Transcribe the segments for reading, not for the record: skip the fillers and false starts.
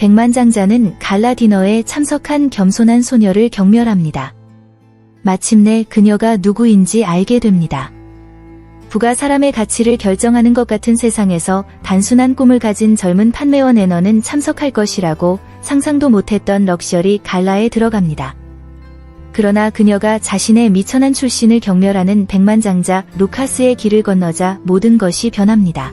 백만장자는 갈라 디너에 참석한 겸손한 소녀를 경멸합니다. 마침내 그녀가 누구인지 알게 됩니다. 부가 사람의 가치를 결정하는 것 같은 세상에서 단순한 꿈을 가진 젊은 판매원 애너는 참석할 것이라고 상상도 못했던 럭셔리 갈라에 들어갑니다. 그러나 그녀가 자신의 미천한 출신을 경멸하는 백만장자 루카스의 길을 건너자 모든 것이 변합니다.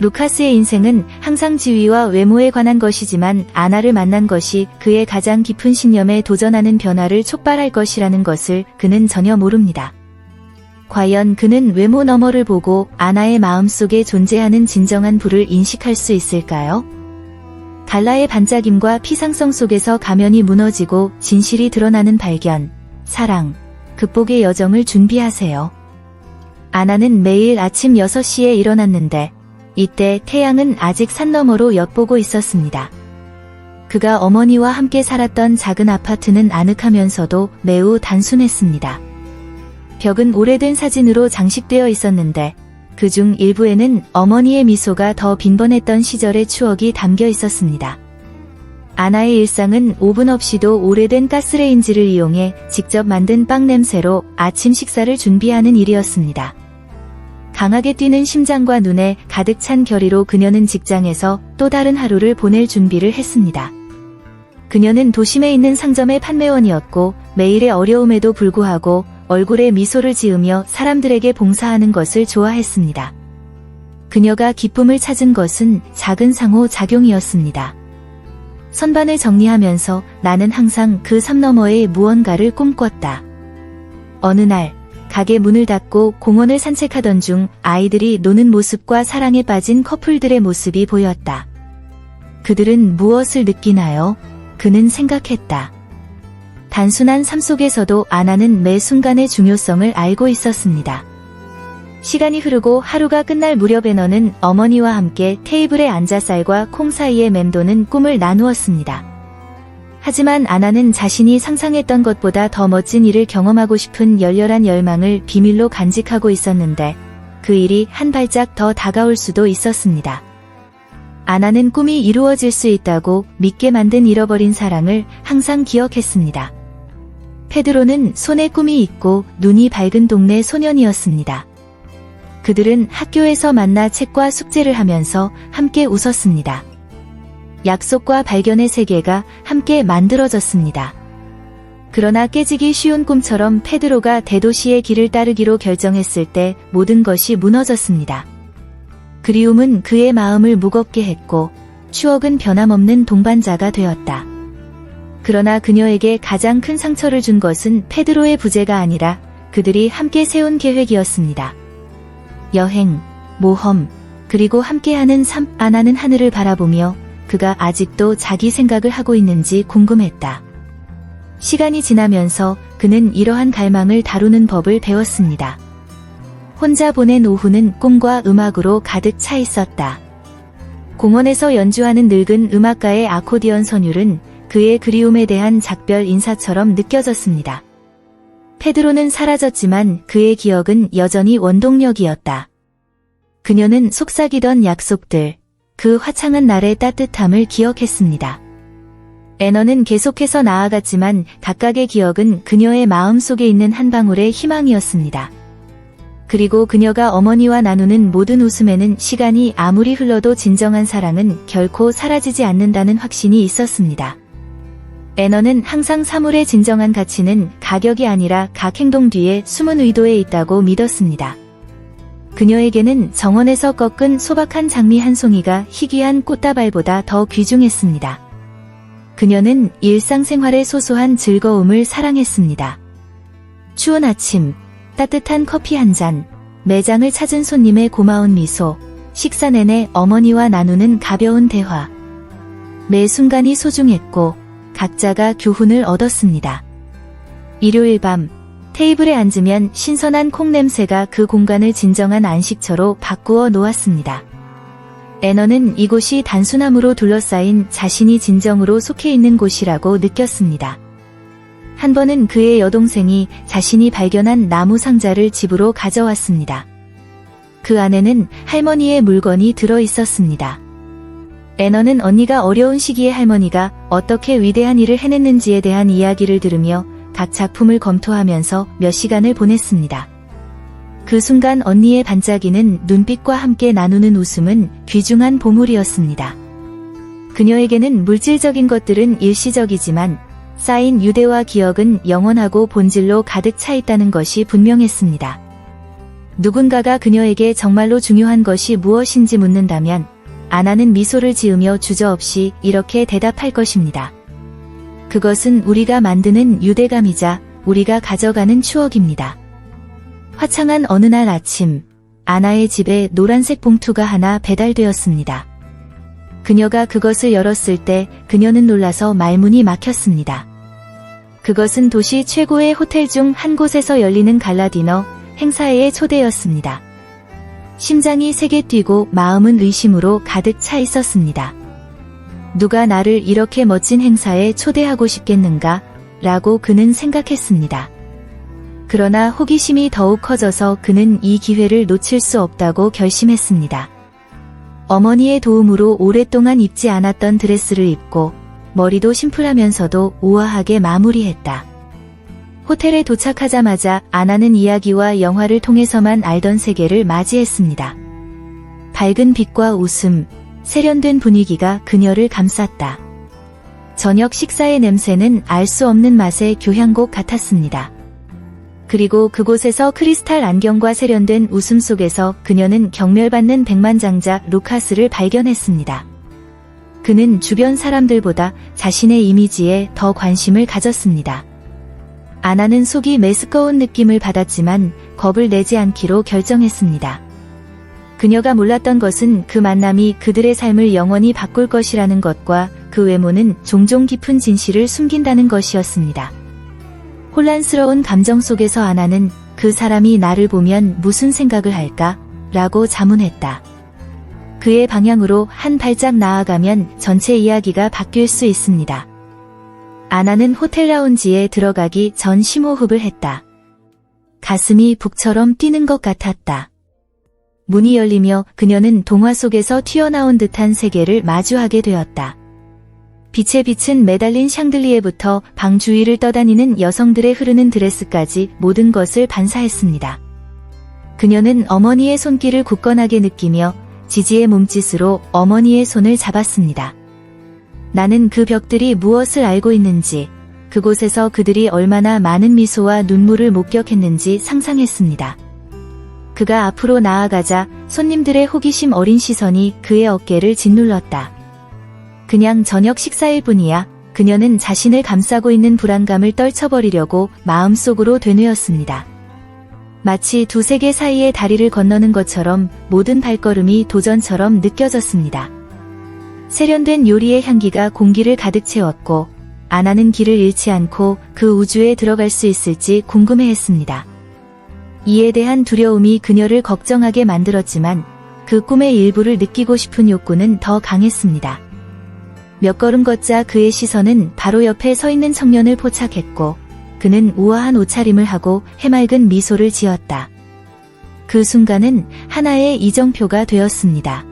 루카스의 인생은 항상 지위와 외모에 관한 것이지만 아나를 만난 것이 그의 가장 깊은 신념에 도전하는 변화를 촉발할 것이라는 것을 그는 전혀 모릅니다. 과연 그는 외모 너머를 보고 아나의 마음속에 존재하는 진정한 불을 인식할 수 있을까요? 갈라의 반짝임과 피상성 속에서 가면이 무너지고 진실이 드러나는 발견, 사랑, 극복의 여정을 준비하세요. 아나는 매일 아침 6시에 일어났는데 이때 태양은 아직 산 너머로 엿보고 있었습니다. 그가 어머니와 함께 살았던 작은 아파트는 아늑하면서도 매우 단순했습니다. 벽은 오래된 사진으로 장식되어 있었는데 그중 일부에는 어머니의 미소가 더 빈번했던 시절의 추억이 담겨 있었습니다. 아나의 일상은 오븐 없이도 오래된 가스레인지를 이용해 직접 만든 빵 냄새로 아침 식사를 준비하는 일이었습니다. 강하게 뛰는 심장과 눈에 가득 찬 결의로 그녀는 직장에서 또 다른 하루를 보낼 준비를 했습니다. 그녀는 도심에 있는 상점의 판매원이었고 매일의 어려움에도 불구하고 얼굴에 미소를 지으며 사람들에게 봉사하는 것을 좋아했습니다. 그녀가 기쁨을 찾은 것은 작은 상호작용이었습니다. 선반을 정리하면서 나는 항상 그 삶 너머의 무언가를 꿈꿨다. 어느 날 가게 문을 닫고 공원을 산책하던 중 아이들이 노는 모습과 사랑에 빠진 커플들의 모습이 보였다. 그들은 무엇을 느끼나요? 그는 생각했다. 단순한 삶 속에서도 아나는 매 순간의 중요성을 알고 있었습니다. 시간이 흐르고 하루가 끝날 무렵에 너는 어머니와 함께 테이블에 앉아 쌀과 콩 사이에 맴도는 꿈을 나누었습니다. 하지만 아나는 자신이 상상했던 것보다 더 멋진 일을 경험하고 싶은 열렬한 열망을 비밀로 간직하고 있었는데 그 일이 한 발짝 더 다가올 수도 있었습니다. 아나는 꿈이 이루어질 수 있다고 믿게 만든 잃어버린 사랑을 항상 기억했습니다. 페드로는 손에 꿈이 있고 눈이 밝은 동네 소년이었습니다. 그들은 학교에서 만나 책과 숙제를 하면서 함께 웃었습니다. 약속과 발견의 세계가 함께 만들어졌습니다. 그러나 깨지기 쉬운 꿈처럼 페드로가 대도시의 길을 따르기로 결정했을 때 모든 것이 무너졌습니다. 그리움은 그의 마음을 무겁게 했고 추억은 변함없는 동반자가 되었다. 그러나 그녀에게 가장 큰 상처를 준 것은 페드로의 부재가 아니라 그들이 함께 세운 계획이었습니다. 여행, 모험, 그리고 함께하는 삶. 아나는 하늘을 바라보며 그가 아직도 자기 생각을 하고 있는지 궁금했다. 시간이 지나면서 그는 이러한 갈망을 다루는 법을 배웠습니다. 혼자 보낸 오후는 꿈과 음악으로 가득 차 있었다. 공원에서 연주하는 늙은 음악가의 아코디언 선율은 그의 그리움에 대한 작별 인사처럼 느껴졌습니다. 페드로는 사라졌지만 그의 기억은 여전히 원동력이었다. 그녀는 속삭이던 약속들, 그 화창한 날의 따뜻함을 기억했습니다. 애너는 계속해서 나아갔지만 각각의 기억은 그녀의 마음속에 있는 한 방울의 희망이었습니다. 그리고 그녀가 어머니와 나누는 모든 웃음에는 시간이 아무리 흘러도 진정한 사랑은 결코 사라지지 않는다는 확신이 있었습니다. 애너는 항상 사물의 진정한 가치는 가격이 아니라 각 행동 뒤에 숨은 의도에 있다고 믿었습니다. 그녀에게는 정원에서 꺾은 소박한 장미 한 송이가 희귀한 꽃다발보다 더 귀중했습니다. 그녀는 일상생활의 소소한 즐거움을 사랑했습니다. 추운 아침, 따뜻한 커피 한 잔, 매장을 찾은 손님의 고마운 미소, 식사 내내 어머니와 나누는 가벼운 대화. 매 순간이 소중했고 각자가 교훈을 얻었습니다. 일요일 밤, 테이블에 앉으면 신선한 콩 냄새가 그 공간을 진정한 안식처로 바꾸어 놓았습니다. 애너는 이곳이 단순함으로 둘러싸인 자신이 진정으로 속해 있는 곳이라고 느꼈습니다. 한 번은 그의 여동생이 자신이 발견한 나무 상자를 집으로 가져왔습니다. 그 안에는 할머니의 물건이 들어 있었습니다. 애너는 언니가 어려운 시기에 할머니가 어떻게 위대한 일을 해냈는지에 대한 이야기를 들으며 각 작품을 검토하면서 몇 시간을 보냈습니다. 그 순간 언니의 반짝이는 눈빛과 함께 나누는 웃음은 귀중한 보물이었습니다. 그녀에게는 물질적인 것들은 일시적이지만 쌓인 유대와 기억은 영원하고 본질로 가득 차 있다는 것이 분명했습니다. 누군가가 그녀에게 정말로 중요한 것이 무엇인지 묻는다면 아나는 미소를 지으며 주저없이 이렇게 대답할 것입니다. 그것은 우리가 만드는 유대감이자 우리가 가져가는 추억입니다. 화창한 어느 날 아침, 아나의 집에 노란색 봉투가 하나 배달되었습니다. 그녀가 그것을 열었을 때 그녀는 놀라서 말문이 막혔습니다. 그것은 도시 최고의 호텔 중 한 곳에서 열리는 갈라 디너 행사회의 초대였습니다. 심장이 세게 뛰고 마음은 의심으로 가득 차 있었습니다. 누가 나를 이렇게 멋진 행사에 초대하고 싶겠는가? 라고 그는 생각했습니다. 그러나 호기심이 더욱 커져서 그는 이 기회를 놓칠 수 없다고 결심했습니다. 어머니의 도움으로 오랫동안 입지 않았던 드레스를 입고 머리도 심플하면서도 우아하게 마무리했다. 호텔에 도착하자마자 아나는 이야기와 영화를 통해서만 알던 세계를 맞이했습니다. 밝은 빛과 웃음, 세련된 분위기가 그녀를 감쌌다. 저녁 식사의 냄새는 알 수 없는 맛의 교향곡 같았습니다. 그리고 그곳에서 크리스탈 안경과 세련된 웃음 속에서 그녀는 경멸받는 백만장자 루카스를 발견했습니다. 그는 주변 사람들보다 자신의 이미지에 더 관심을 가졌습니다. 아나는 속이 메스꺼운 느낌을 받았지만 겁을 내지 않기로 결정했습니다. 그녀가 몰랐던 것은 그 만남이 그들의 삶을 영원히 바꿀 것이라는 것과 그 외모는 종종 깊은 진실을 숨긴다는 것이었습니다. 혼란스러운 감정 속에서 아나는 그 사람이 나를 보면 무슨 생각을 할까? 라고 자문했다. 그의 방향으로 한 발짝 나아가면 전체 이야기가 바뀔 수 있습니다. 아나는 호텔 라운지에 들어가기 전 심호흡을 했다. 가슴이 북처럼 뛰는 것 같았다. 문이 열리며 그녀는 동화 속에서 튀어나온 듯한 세계를 마주하게 되었다. 빛에 비친 매달린 샹들리에부터 방 주위를 떠다니는 여성들의 흐르는 드레스까지 모든 것을 반사했습니다. 그녀는 어머니의 손길을 굳건하게 느끼며 지지의 몸짓으로 어머니의 손을 잡았습니다. 나는 그 벽들이 무엇을 알고 있는지, 그곳에서 그들이 얼마나 많은 미소와 눈물을 목격했는지 상상했습니다. 그가 앞으로 나아가자 손님들의 호기심 어린 시선이 그의 어깨를 짓눌렀다. 그냥 저녁 식사일 뿐이야. 그녀는 자신을 감싸고 있는 불안감을 떨쳐버리려고 마음속으로 되뇌었습니다. 마치 두 세계 사이의 다리를 건너는 것처럼 모든 발걸음이 도전처럼 느껴졌습니다. 세련된 요리의 향기가 공기를 가득 채웠고 아나는 길을 잃지 않고 그 우주에 들어갈 수 있을지 궁금해했습니다. 이에 대한 두려움이 그녀를 걱정하게 만들었지만 그 꿈의 일부를 느끼고 싶은 욕구는 더 강했습니다. 몇 걸음 걷자 그의 시선은 바로 옆에 서 있는 청년을 포착했고 그는 우아한 옷차림을 하고 해맑은 미소를 지었다. 그 순간은 하나의 이정표가 되었습니다.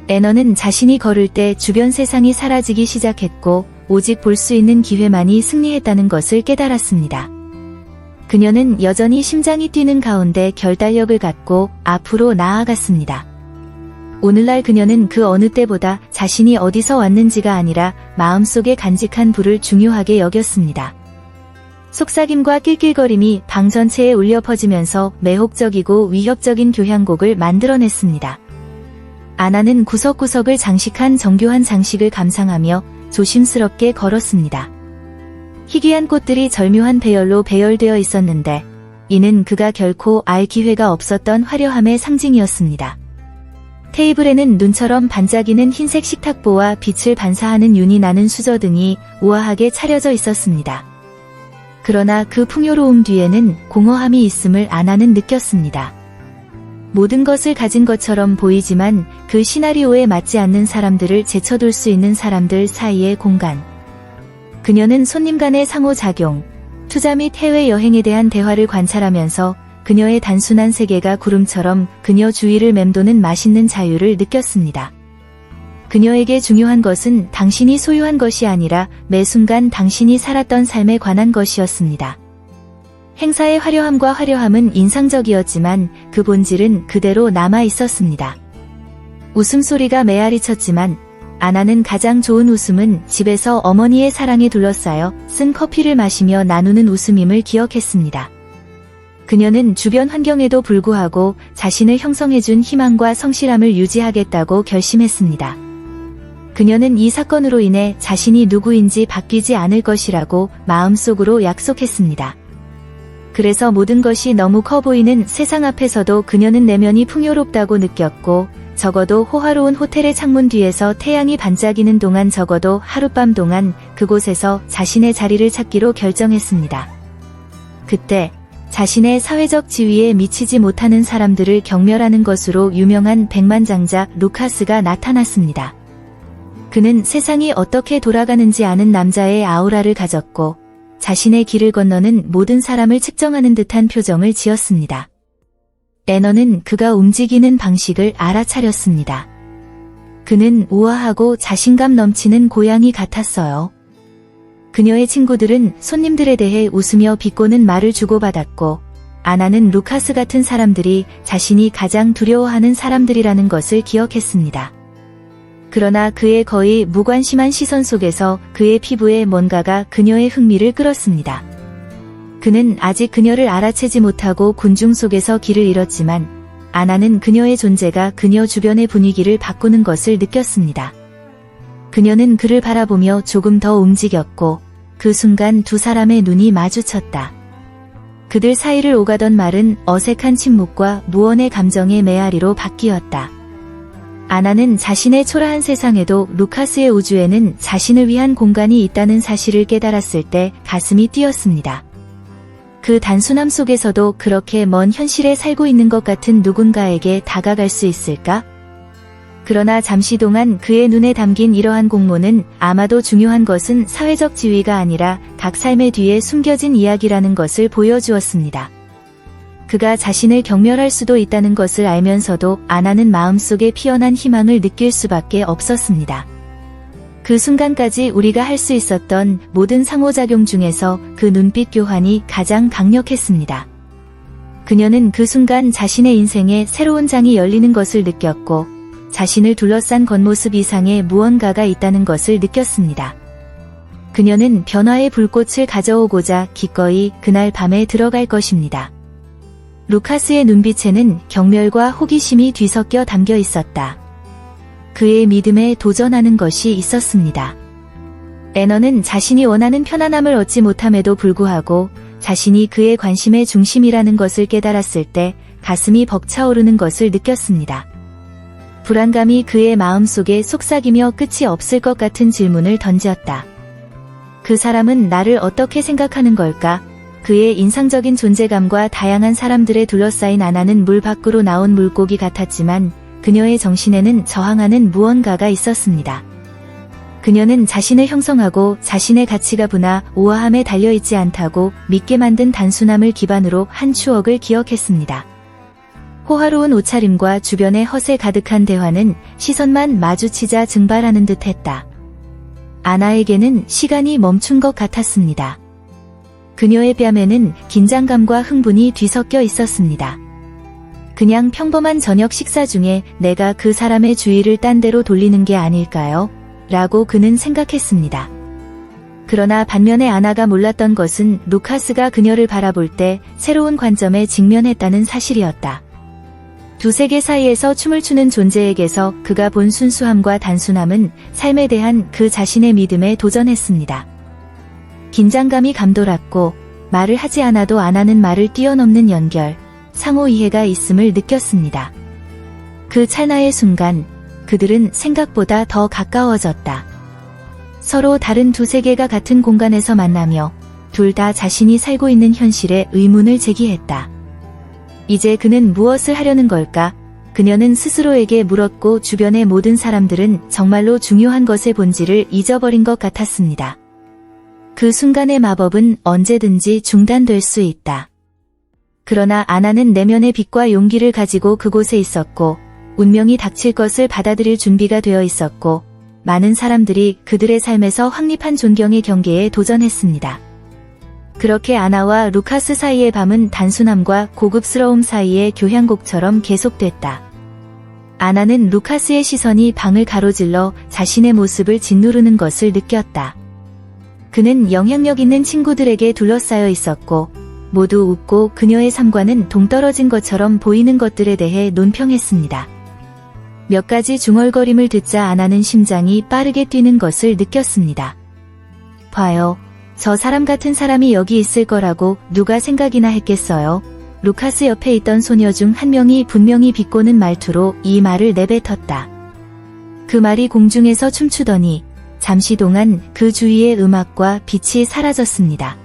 애너는 자신이 걸을 때 주변 세상이 사라지기 시작했고 오직 볼 수 있는 기회만이 승리했다는 것을 깨달았습니다. 그녀는 여전히 심장이 뛰는 가운데 결단력을 갖고 앞으로 나아갔습니다. 오늘날 그녀는 그 어느 때보다 자신이 어디서 왔는지가 아니라 마음속에 간직한 불을 중요하게 여겼습니다. 속삭임과 낄낄거림이 방 전체에 울려 퍼지면서 매혹적이고 위협적인 교향곡을 만들어냈습니다. 아나는 구석구석을 장식한 정교한 장식을 감상하며 조심스럽게 걸었습니다. 희귀한 꽃들이 절묘한 배열로 배열되어 있었는데 이는 그가 결코 알 기회가 없었던 화려함의 상징이었습니다. 테이블에는 눈처럼 반짝이는 흰색 식탁보와 빛을 반사하는 윤이 나는 수저 등이 우아하게 차려져 있었습니다. 그러나 그 풍요로움 뒤에는 공허함이 있음을 아나는 느꼈습니다. 모든 것을 가진 것처럼 보이지만 그 시나리오에 맞지 않는 사람들을 제쳐둘 수 있는 사람들 사이의 공간. 그녀는 손님 간의 상호작용, 투자 및 해외여행에 대한 대화를 관찰하면서 그녀의 단순한 세계가 구름처럼 그녀 주위를 맴도는 맛있는 자유를 느꼈습니다. 그녀에게 중요한 것은 당신이 소유한 것이 아니라 매 순간 당신이 살았던 삶에 관한 것이었습니다. 행사의 화려함과 화려함은 인상적이었지만 그 본질은 그대로 남아 있었습니다. 웃음소리가 메아리 쳤지만 아나는 가장 좋은 웃음은 집에서 어머니의 사랑에 둘러싸여 쓴 커피를 마시며 나누는 웃음임을 기억했습니다. 그녀는 주변 환경에도 불구하고 자신을 형성해준 희망과 성실함을 유지하겠다고 결심했습니다. 그녀는 이 사건으로 인해 자신이 누구인지 바뀌지 않을 것이라고 마음속으로 약속했습니다. 그래서 모든 것이 너무 커 보이는 세상 앞에서도 그녀는 내면이 풍요롭다고 느꼈고, 적어도 호화로운 호텔의 창문 뒤에서 태양이 반짝이는 동안 적어도 하룻밤 동안 그곳에서 자신의 자리를 찾기로 결정했습니다. 그때 자신의 사회적 지위에 미치지 못하는 사람들을 경멸하는 것으로 유명한 백만장자 루카스가 나타났습니다. 그는 세상이 어떻게 돌아가는지 아는 남자의 아우라를 가졌고 자신의 길을 건너는 모든 사람을 측정하는 듯한 표정을 지었습니다. 애너는 그가 움직이는 방식을 알아차렸습니다. 그는 우아하고 자신감 넘치는 고양이 같았어요. 그녀의 친구들은 손님들에 대해 웃으며 비꼬는 말을 주고받았고, 아나는 루카스 같은 사람들이 자신이 가장 두려워하는 사람들이라는 것을 기억했습니다. 그러나 그의 거의 무관심한 시선 속에서 그의 피부에 뭔가가 그녀의 흥미를 끌었습니다. 그는 아직 그녀를 알아채지 못하고 군중 속에서 길을 잃었지만 아나는 그녀의 존재가 그녀 주변의 분위기를 바꾸는 것을 느꼈습니다. 그녀는 그를 바라보며 조금 더 움직였고 그 순간 두 사람의 눈이 마주쳤다. 그들 사이를 오가던 말은 어색한 침묵과 무언의 감정의 메아리로 바뀌었다. 아나는 자신의 초라한 세상에도 루카스의 우주에는 자신을 위한 공간이 있다는 사실을 깨달았을 때 가슴이 뛰었습니다. 그 단순함 속에서도 그렇게 먼 현실에 살고 있는 것 같은 누군가에게 다가갈 수 있을까? 그러나 잠시 동안 그의 눈에 담긴 이러한 공모는 아마도 중요한 것은 사회적 지위가 아니라 각 삶의 뒤에 숨겨진 이야기라는 것을 보여주었습니다. 그가 자신을 경멸할 수도 있다는 것을 알면서도 아나는 마음속에 피어난 희망을 느낄 수밖에 없었습니다. 그 순간까지 우리가 할 수 있었던 모든 상호작용 중에서 그 눈빛 교환이 가장 강력했습니다. 그녀는 그 순간 자신의 인생에 새로운 장이 열리는 것을 느꼈고 자신을 둘러싼 겉모습 이상의 무언가가 있다는 것을 느꼈습니다. 그녀는 변화의 불꽃을 가져오고자 기꺼이 그날 밤에 들어갈 것입니다. 루카스의 눈빛에는 경멸과 호기심이 뒤섞여 담겨 있었다. 그의 믿음에 도전하는 것이 있었습니다. 애너는 자신이 원하는 편안함을 얻지 못함에도 불구하고 자신이 그의 관심의 중심이라는 것을 깨달았을 때 가슴이 벅차오르는 것을 느꼈습니다. 불안감이 그의 마음속에 속삭이며 끝이 없을 것 같은 질문을 던졌다. 그 사람은 나를 어떻게 생각하는 걸까? 그의 인상적인 존재감과 다양한 사람들에 둘러싸인 아나는 물 밖으로 나온 물고기 같았지만 그녀의 정신에는 저항하는 무언가가 있었습니다. 그녀는 자신을 형성하고 자신의 가치가 분화, 우아함에 달려있지 않다고 믿게 만든 단순함을 기반으로 한 추억을 기억했습니다. 호화로운 옷차림과 주변의 허세 가득한 대화는 시선만 마주치자 증발하는 듯했다. 아나에게는 시간이 멈춘 것 같았습니다. 그녀의 뺨에는 긴장감과 흥분이 뒤섞여 있었습니다. 그냥 평범한 저녁 식사 중에 내가 그 사람의 주의를 딴 데로 돌리는 게 아닐까요? 라고 그는 생각했습니다. 그러나 반면에 아나가 몰랐던 것은 루카스가 그녀를 바라볼 때 새로운 관점에 직면했다는 사실이었다. 두 세계 사이에서 춤을 추는 존재에게서 그가 본 순수함과 단순함은 삶에 대한 그 자신의 믿음에 도전했습니다. 긴장감이 감돌았고 말을 하지 않아도 아나는 말을 뛰어넘는 연결, 상호 이해가 있음을 느꼈습니다. 그 찰나의 순간 그들은 생각보다 더 가까워졌다. 서로 다른 두 세계가 같은 공간에서 만나며 둘 다 자신이 살고 있는 현실에 의문을 제기했다. 이제 그는 무엇을 하려는 걸까? 그녀는 스스로에게 물었고 주변의 모든 사람들은 정말로 중요한 것의 본질을 잊어버린 것 같았습니다. 그 순간의 마법은 언제든지 중단될 수 있다. 그러나 아나는 내면의 빛과 용기를 가지고 그곳에 있었고 운명이 닥칠 것을 받아들일 준비가 되어 있었고, 많은 사람들이 그들의 삶에서 확립한 존경의 경계에 도전했습니다. 그렇게 아나와 루카스 사이의 밤은 단순함과 고급스러움 사이의 교향곡처럼 계속됐다. 아나는 루카스의 시선이 방을 가로질러 자신의 모습을 짓누르는 것을 느꼈다. 그는 영향력 있는 친구들에게 둘러싸여 있었고, 모두 웃고 그녀의 삶과는 동떨어진 것처럼 보이는 것들에 대해 논평했습니다. 몇 가지 중얼거림을 듣자 아나는 심장이 빠르게 뛰는 것을 느꼈습니다. 봐요. 저 사람 같은 사람이 여기 있을 거라고 누가 생각이나 했겠어요. 루카스 옆에 있던 소녀 중 한 명이 분명히 비꼬는 말투로 이 말을 내뱉었다. 그 말이 공중에서 춤추더니 잠시 동안 그 주위의 음악과 빛이 사라졌습니다.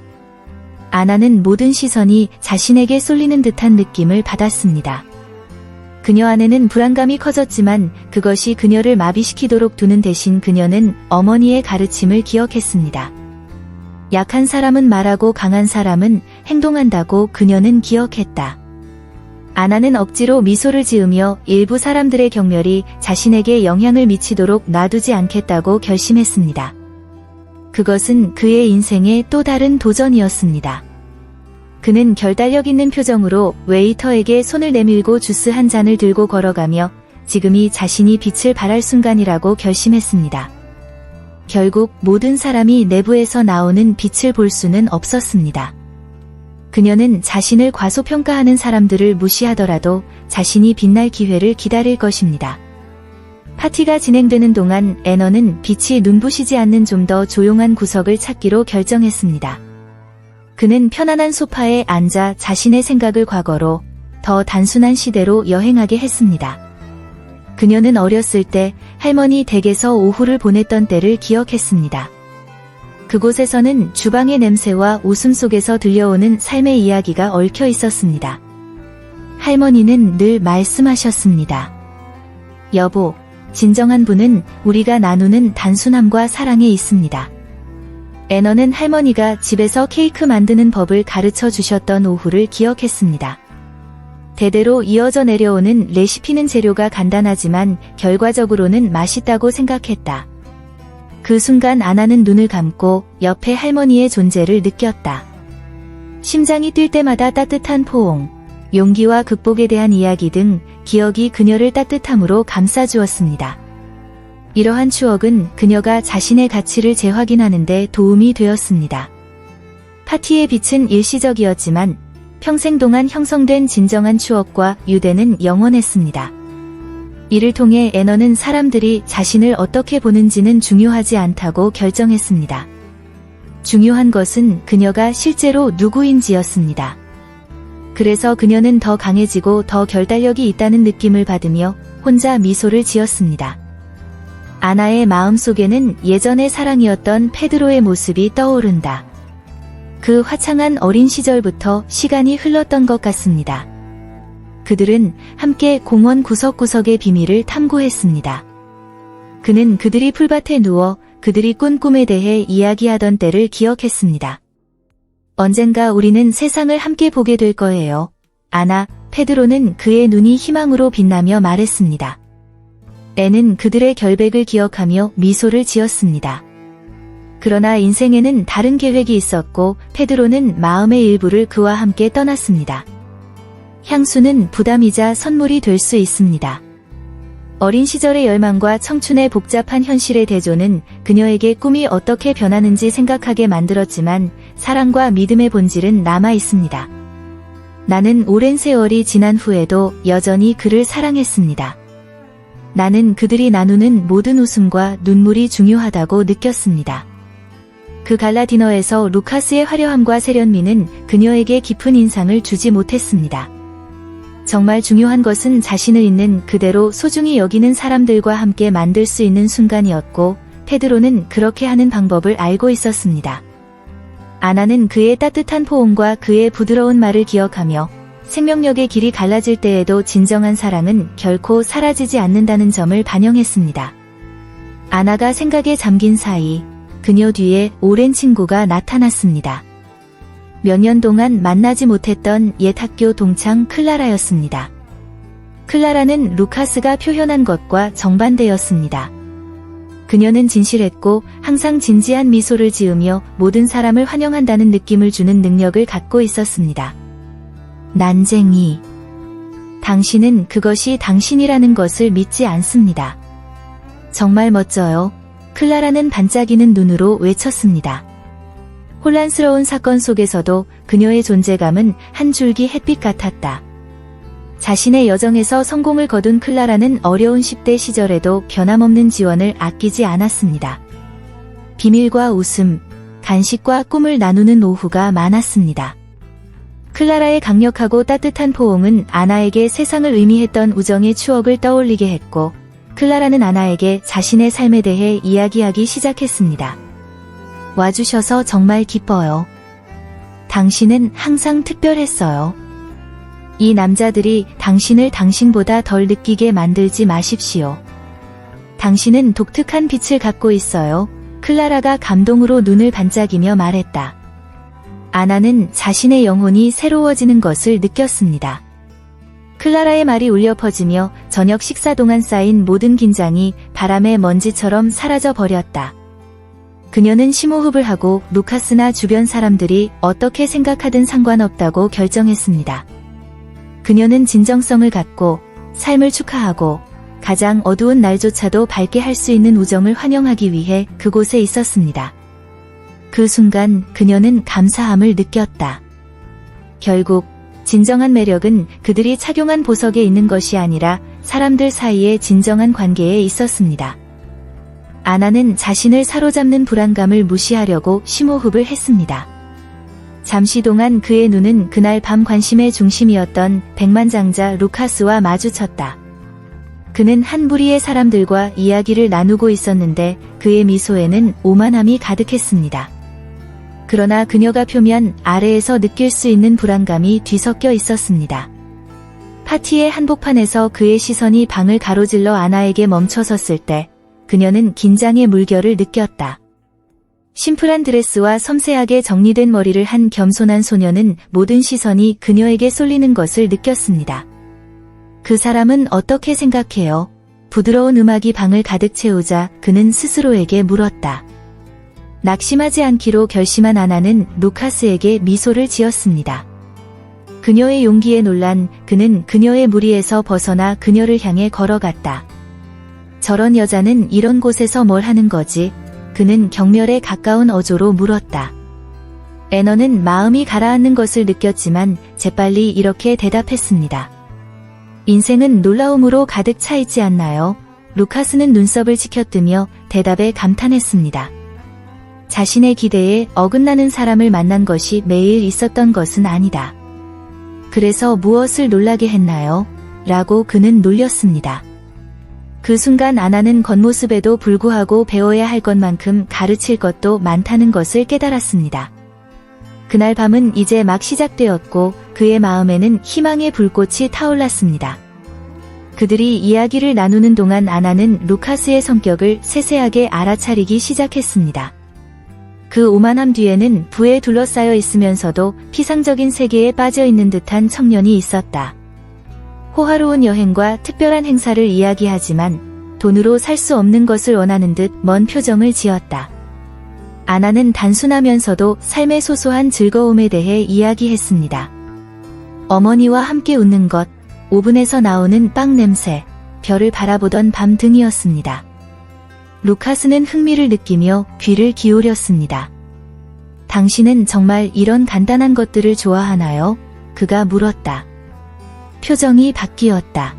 아나는 모든 시선이 자신에게 쏠리는 듯한 느낌을 받았습니다. 그녀 안에는 불안감이 커졌지만 그것이 그녀를 마비시키도록 두는 대신 그녀는 어머니의 가르침을 기억했습니다. 약한 사람은 말하고 강한 사람은 행동한다고 그녀는 기억했다. 아나는 억지로 미소를 지으며 일부 사람들의 경멸이 자신에게 영향을 미치도록 놔두지 않겠다고 결심했습니다. 그것은 그의 인생의 또 다른 도전이었습니다. 그는 결단력 있는 표정으로 웨이터에게 손을 내밀고 주스 한 잔을 들고 걸어가며 지금이 자신이 빛을 발할 순간이라고 결심했습니다. 결국 모든 사람이 내부에서 나오는 빛을 볼 수는 없었습니다. 그녀는 자신을 과소평가하는 사람들을 무시하더라도 자신이 빛날 기회를 기다릴 것입니다. 파티가 진행되는 동안 애너는 빛이 눈부시지 않는 좀 더 조용한 구석을 찾기로 결정했습니다. 그는 편안한 소파에 앉아 자신의 생각을 과거로, 더 단순한 시대로 여행하게 했습니다. 그녀는 어렸을 때 할머니 댁에서 오후를 보냈던 때를 기억했습니다. 그곳에서는 주방의 냄새와 웃음 속에서 들려오는 삶의 이야기가 얽혀 있었습니다. 할머니는 늘 말씀하셨습니다. 여보, 진정한 분은 우리가 나누는 단순함과 사랑에 있습니다. 애너는 할머니가 집에서 케이크 만드는 법을 가르쳐 주셨던 오후를 기억했습니다. 대대로 이어져 내려오는 레시피는 재료가 간단하지만 결과적으로는 맛있다고 생각했다. 그 순간 아나는 눈을 감고 옆에 할머니의 존재를 느꼈다. 심장이 뛸 때마다 따뜻한 포옹, 용기와 극복에 대한 이야기 등 기억이 그녀를 따뜻함으로 감싸주었습니다. 이러한 추억은 그녀가 자신의 가치를 재확인하는 데 도움이 되었습니다. 파티의 빛은 일시적이었지만 평생 동안 형성된 진정한 추억과 유대는 영원했습니다. 이를 통해 애너는 사람들이 자신을 어떻게 보는지는 중요하지 않다고 결정했습니다. 중요한 것은 그녀가 실제로 누구인지였습니다. 그래서 그녀는 더 강해지고 더 결단력이 있다는 느낌을 받으며 혼자 미소를 지었습니다. 아나의 마음속에는 예전의 사랑이었던 페드로의 모습이 떠오른다. 그 화창한 어린 시절부터 시간이 흘렀던 것 같습니다. 그들은 함께 공원 구석구석의 비밀을 탐구했습니다. 그는 그들이 풀밭에 누워 그들이 꾼 꿈에 대해 이야기하던 때를 기억했습니다. 언젠가 우리는 세상을 함께 보게 될 거예요. 아나, 페드로는 그의 눈이 희망으로 빛나며 말했습니다. 애는 그들의 결백을 기억하며 미소를 지었습니다. 그러나 인생에는 다른 계획이 있었고 페드로는 마음의 일부를 그와 함께 떠났습니다. 향수는 부담이자 선물이 될 수 있습니다. 어린 시절의 열망과 청춘의 복잡한 현실의 대조는 그녀에게 꿈이 어떻게 변하는지 생각하게 만들었지만 사랑과 믿음의 본질은 남아 있습니다. 나는 오랜 세월이 지난 후에도 여전히 그를 사랑했습니다. 나는 그들이 나누는 모든 웃음과 눈물이 중요하다고 느꼈습니다. 그 갈라 디너에서 루카스의 화려함과 세련미는 그녀에게 깊은 인상을 주지 못했습니다. 정말 중요한 것은 자신을 있는 그대로 소중히 여기는 사람들과 함께 만들 수 있는 순간이었고 페드로는 그렇게 하는 방법을 알고 있었습니다. 아나는 그의 따뜻한 포옹과 그의 부드러운 말을 기억하며 생명력의 길이 갈라질 때에도 진정한 사랑은 결코 사라지지 않는다는 점을 반영했습니다. 아나가 생각에 잠긴 사이 그녀 뒤에 오랜 친구가 나타났습니다. 몇 년 동안 만나지 못했던 옛 학교 동창 클라라였습니다. 클라라는 루카스가 표현한 것과 정반대였습니다. 그녀는 진실했고 항상 진지한 미소를 지으며 모든 사람을 환영한다는 느낌을 주는 능력을 갖고 있었습니다. 난쟁이. 당신은 그것이 당신이라는 것을 믿지 않습니다. 정말 멋져요. 클라라는 반짝이는 눈으로 외쳤습니다. 혼란스러운 사건 속에서도 그녀의 존재감은 한 줄기 햇빛 같았다. 자신의 여정에서 성공을 거둔 클라라는 어려운 10대 시절에도 변함없는 지원을 아끼지 않았습니다. 비밀과 웃음, 간식과 꿈을 나누는 오후가 많았습니다. 클라라의 강력하고 따뜻한 포옹은 아나에게 세상을 의미했던 우정의 추억을 떠올리게 했고, 클라라는 아나에게 자신의 삶에 대해 이야기하기 시작했습니다. 와주셔서 정말 기뻐요. 당신은 항상 특별했어요. 이 남자들이 당신을 당신보다 덜 느끼게 만들지 마십시오. 당신은 독특한 빛을 갖고 있어요. 클라라가 감동으로 눈을 반짝이며 말했다. 아나는 자신의 영혼이 새로워지는 것을 느꼈습니다. 클라라의 말이 울려 퍼지며 저녁 식사 동안 쌓인 모든 긴장이 바람의 먼지처럼 사라져 버렸다. 그녀는 심호흡을 하고 루카스나 주변 사람들이 어떻게 생각하든 상관없다고 결정했습니다. 그녀는 진정성을 갖고 삶을 축하하고 가장 어두운 날조차도 밝게 할 수 있는 우정을 환영하기 위해 그곳에 있었습니다. 그 순간 그녀는 감사함을 느꼈다. 결국 진정한 매력은 그들이 착용한 보석에 있는 것이 아니라 사람들 사이의 진정한 관계에 있었습니다. 아나는 자신을 사로잡는 불안감을 무시하려고 심호흡을 했습니다. 잠시 동안 그의 눈은 그날 밤 관심의 중심이었던 백만장자 루카스와 마주쳤다. 그는 한 무리의 사람들과 이야기를 나누고 있었는데 그의 미소에는 오만함이 가득했습니다. 그러나 그녀가 표면 아래에서 느낄 수 있는 불안감이 뒤섞여 있었습니다. 파티의 한복판에서 그의 시선이 방을 가로질러 아나에게 멈춰섰을 때 그녀는 긴장의 물결을 느꼈다. 심플한 드레스와 섬세하게 정리된 머리를 한 겸손한 소녀는 모든 시선이 그녀에게 쏠리는 것을 느꼈습니다. 그 사람은 어떻게 생각해요? 부드러운 음악이 방을 가득 채우자 그는 스스로에게 물었다. 낙심하지 않기로 결심한 아나는 루카스에게 미소를 지었습니다. 그녀의 용기에 놀란 그는 그녀의 무리에서 벗어나 그녀를 향해 걸어갔다. 저런 여자는 이런 곳에서 뭘 하는 거지? 그는 경멸에 가까운 어조로 물었다. 애너는 마음이 가라앉는 것을 느꼈지만 재빨리 이렇게 대답했습니다. 인생은 놀라움으로 가득 차 있지 않나요? 루카스는 눈썹을 치켜뜨며 대답에 감탄했습니다. 자신의 기대에 어긋나는 사람을 만난 것이 매일 있었던 것은 아니다. 그래서 무엇을 놀라게 했나요? 라고 그는 놀렸습니다. 그 순간 아나는 겉모습에도 불구하고 배워야 할 것만큼 가르칠 것도 많다는 것을 깨달았습니다. 그날 밤은 이제 막 시작되었고 그의 마음에는 희망의 불꽃이 타올랐습니다. 그들이 이야기를 나누는 동안 아나는 루카스의 성격을 세세하게 알아차리기 시작했습니다. 그 오만함 뒤에는 부에 둘러싸여 있으면서도 피상적인 세계에 빠져 있는 듯한 청년이 있었다. 호화로운 여행과 특별한 행사를 이야기하지만 돈으로 살 수 없는 것을 원하는 듯 먼 표정을 지었다. 아나는 단순하면서도 삶의 소소한 즐거움에 대해 이야기했습니다. 어머니와 함께 웃는 것, 오븐에서 나오는 빵 냄새, 별을 바라보던 밤 등이었습니다. 루카스는 흥미를 느끼며 귀를 기울였습니다. 당신은 정말 이런 간단한 것들을 좋아하나요? 그가 물었다. 표정이 바뀌었다.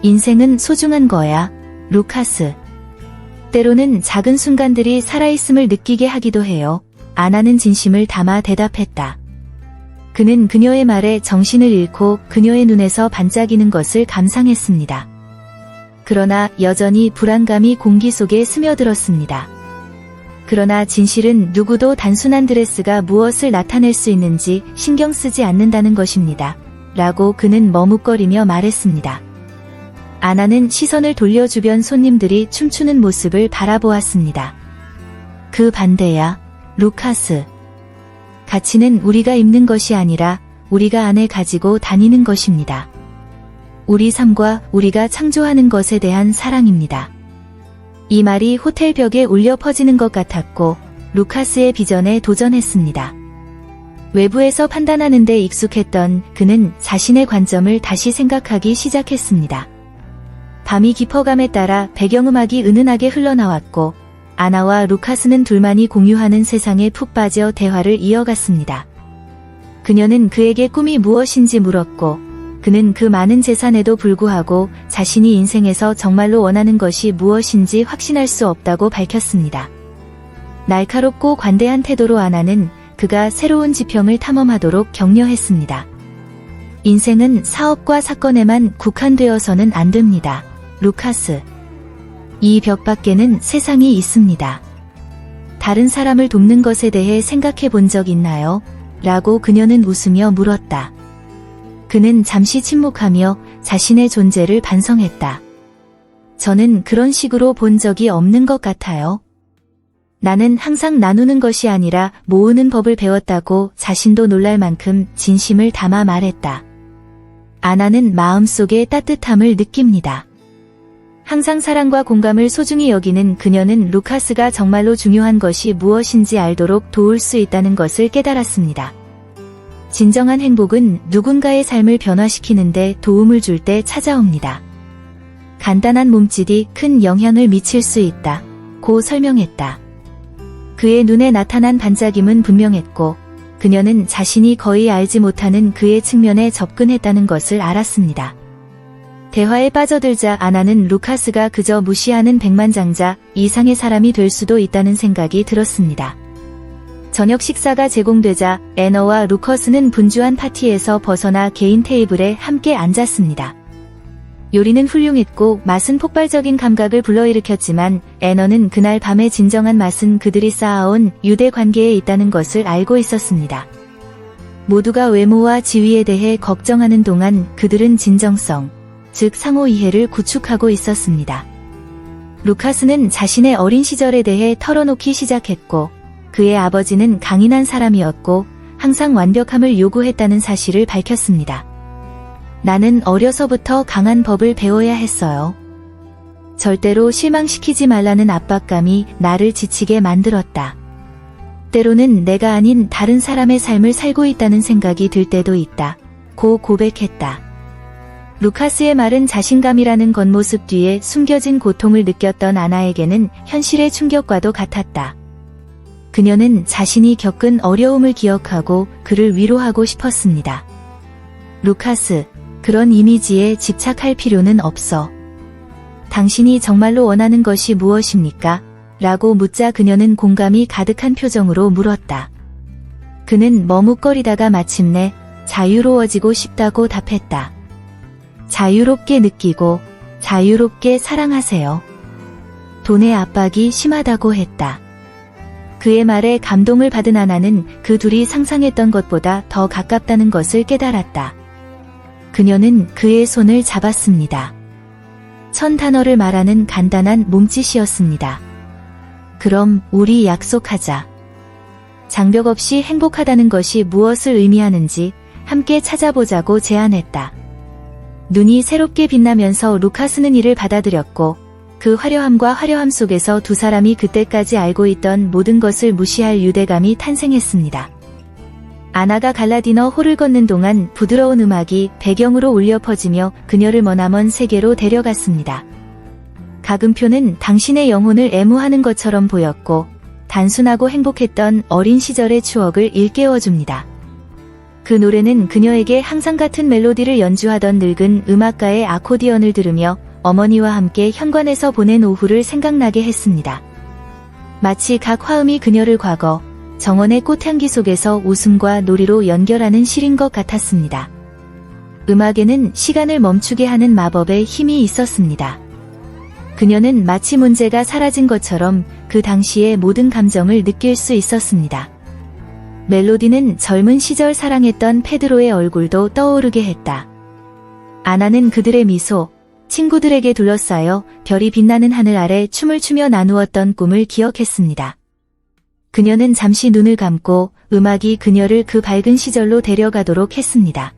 인생은 소중한 거야, 루카스. 때로는 작은 순간들이 살아있음을 느끼게 하기도 해요. 아나는 진심을 담아 대답했다. 그는 그녀의 말에 정신을 잃고 그녀의 눈에서 반짝이는 것을 감상했습니다. 그러나 여전히 불안감이 공기 속에 스며들었습니다. 그러나 진실은 누구도 단순한 드레스가 무엇을 나타낼 수 있는지 신경 쓰지 않는다는 것입니다. 라고 그는 머뭇거리며 말했습니다. 아나는 시선을 돌려 주변 손님들이 춤추는 모습을 바라보았습니다. 그 반대야, 루카스. 가치는 우리가 입는 것이 아니라 우리가 안에 가지고 다니는 것입니다. 우리 삶과 우리가 창조하는 것에 대한 사랑입니다. 이 말이 호텔 벽에 울려 퍼지는 것 같았고 루카스의 비전에 도전했습니다. 외부에서 판단하는 데 익숙했던 그는 자신의 관점을 다시 생각하기 시작했습니다. 밤이 깊어감에 따라 배경음악이 은은하게 흘러나왔고 아나와 루카스는 둘만이 공유하는 세상에 푹 빠져 대화를 이어갔습니다. 그녀는 그에게 꿈이 무엇인지 물었고 그는 그 많은 재산에도 불구하고 자신이 인생에서 정말로 원하는 것이 무엇인지 확신할 수 없다고 밝혔습니다. 날카롭고 관대한 태도로 아나는 그가 새로운 지평을 탐험하도록 격려했습니다. 인생은 사업과 사건에만 국한되어서는 안 됩니다. 루카스. 이 벽 밖에는 세상이 있습니다. 다른 사람을 돕는 것에 대해 생각해 본 적 있나요? 라고 그녀는 웃으며 물었다. 그는 잠시 침묵하며 자신의 존재를 반성했다. 저는 그런 식으로 본 적이 없는 것 같아요. 나는 항상 나누는 것이 아니라 모으는 법을 배웠다고 자신도 놀랄 만큼 진심을 담아 말했다. 아나는 마음속에 따뜻함을 느낍니다. 항상 사랑과 공감을 소중히 여기는 그녀는 루카스가 정말로 중요한 것이 무엇인지 알도록 도울 수 있다는 것을 깨달았습니다. 진정한 행복은 누군가의 삶을 변화시키는데 도움을 줄 때 찾아옵니다. 간단한 몸짓이 큰 영향을 미칠 수 있다. 고 설명했다. 그의 눈에 나타난 반짝임은 분명했고 그녀는 자신이 거의 알지 못하는 그의 측면에 접근했다는 것을 알았습니다. 대화에 빠져들자 아나는 루카스가 그저 무시하는 백만장자 이상의 사람이 될 수도 있다는 생각이 들었습니다. 저녁 식사가 제공되자 애너와 루커스는 분주한 파티에서 벗어나 개인 테이블에 함께 앉았습니다. 요리는 훌륭했고 맛은 폭발적인 감각을 불러일으켰지만 애너는 그날 밤의 진정한 맛은 그들이 쌓아온 유대 관계에 있다는 것을 알고 있었습니다. 모두가 외모와 지위에 대해 걱정하는 동안 그들은 진정성, 즉 상호 이해를 구축하고 있었습니다. 루카스는 자신의 어린 시절에 대해 털어놓기 시작했고 그의 아버지는 강인한 사람이었고 항상 완벽함을 요구했다는 사실을 밝혔습니다. 나는 어려서부터 강한 법을 배워야 했어요. 절대로 실망시키지 말라는 압박감이 나를 지치게 만들었다. 때로는 내가 아닌 다른 사람의 삶을 살고 있다는 생각이 들 때도 있다. 고 고백했다. 루카스의 말은 자신감이라는 겉모습 뒤에 숨겨진 고통을 느꼈던 아나에게는 현실의 충격과도 같았다. 그녀는 자신이 겪은 어려움을 기억하고 그를 위로하고 싶었습니다. 루카스, 그런 이미지에 집착할 필요는 없어. 당신이 정말로 원하는 것이 무엇입니까? 라고 묻자 그녀는 공감이 가득한 표정으로 물었다. 그는 머뭇거리다가 마침내 자유로워지고 싶다고 답했다. 자유롭게 느끼고 자유롭게 사랑하세요. 돈의 압박이 심하다고 했다. 그의 말에 감동을 받은 아나는 그 둘이 상상했던 것보다 더 가깝다는 것을 깨달았다. 그녀는 그의 손을 잡았습니다. 1000단어를 말하는 간단한 몸짓이었습니다. 그럼 우리 약속하자. 장벽 없이 행복하다는 것이 무엇을 의미하는지 함께 찾아보자고 제안했다. 눈이 새롭게 빛나면서 루카스는 이를 받아들였고 그 화려함과 화려함 속에서 두 사람이 그때까지 알고 있던 모든 것을 무시할 유대감이 탄생했습니다. 아나가 갈라디너 홀을 걷는 동안 부드러운 음악이 배경으로 울려 퍼지며 그녀를 머나먼 세계로 데려갔습니다. 가금표는 당신의 영혼을 애무하는 것처럼 보였고 단순하고 행복했던 어린 시절의 추억을 일깨워줍니다. 그 노래는 그녀에게 항상 같은 멜로디를 연주하던 늙은 음악가의 아코디언을 들으며 어머니와 함께 현관에서 보낸 오후를 생각나게 했습니다. 마치 각 화음이 그녀를 과거, 정원의 꽃향기 속에서 웃음과 놀이로 연결하는 시린 것 같았습니다. 음악에는 시간을 멈추게 하는 마법의 힘이 있었습니다. 그녀는 마치 문제가 사라진 것처럼 그 당시의 모든 감정을 느낄 수 있었습니다. 멜로디는 젊은 시절 사랑했던 페드로의 얼굴도 떠오르게 했다. 아나는 그들의 미소, 친구들에게 둘러싸여 별이 빛나는 하늘 아래 춤을 추며 나누었던 꿈을 기억했습니다. 그녀는 잠시 눈을 감고 음악이 그녀를 그 밝은 시절로 데려가도록 했습니다.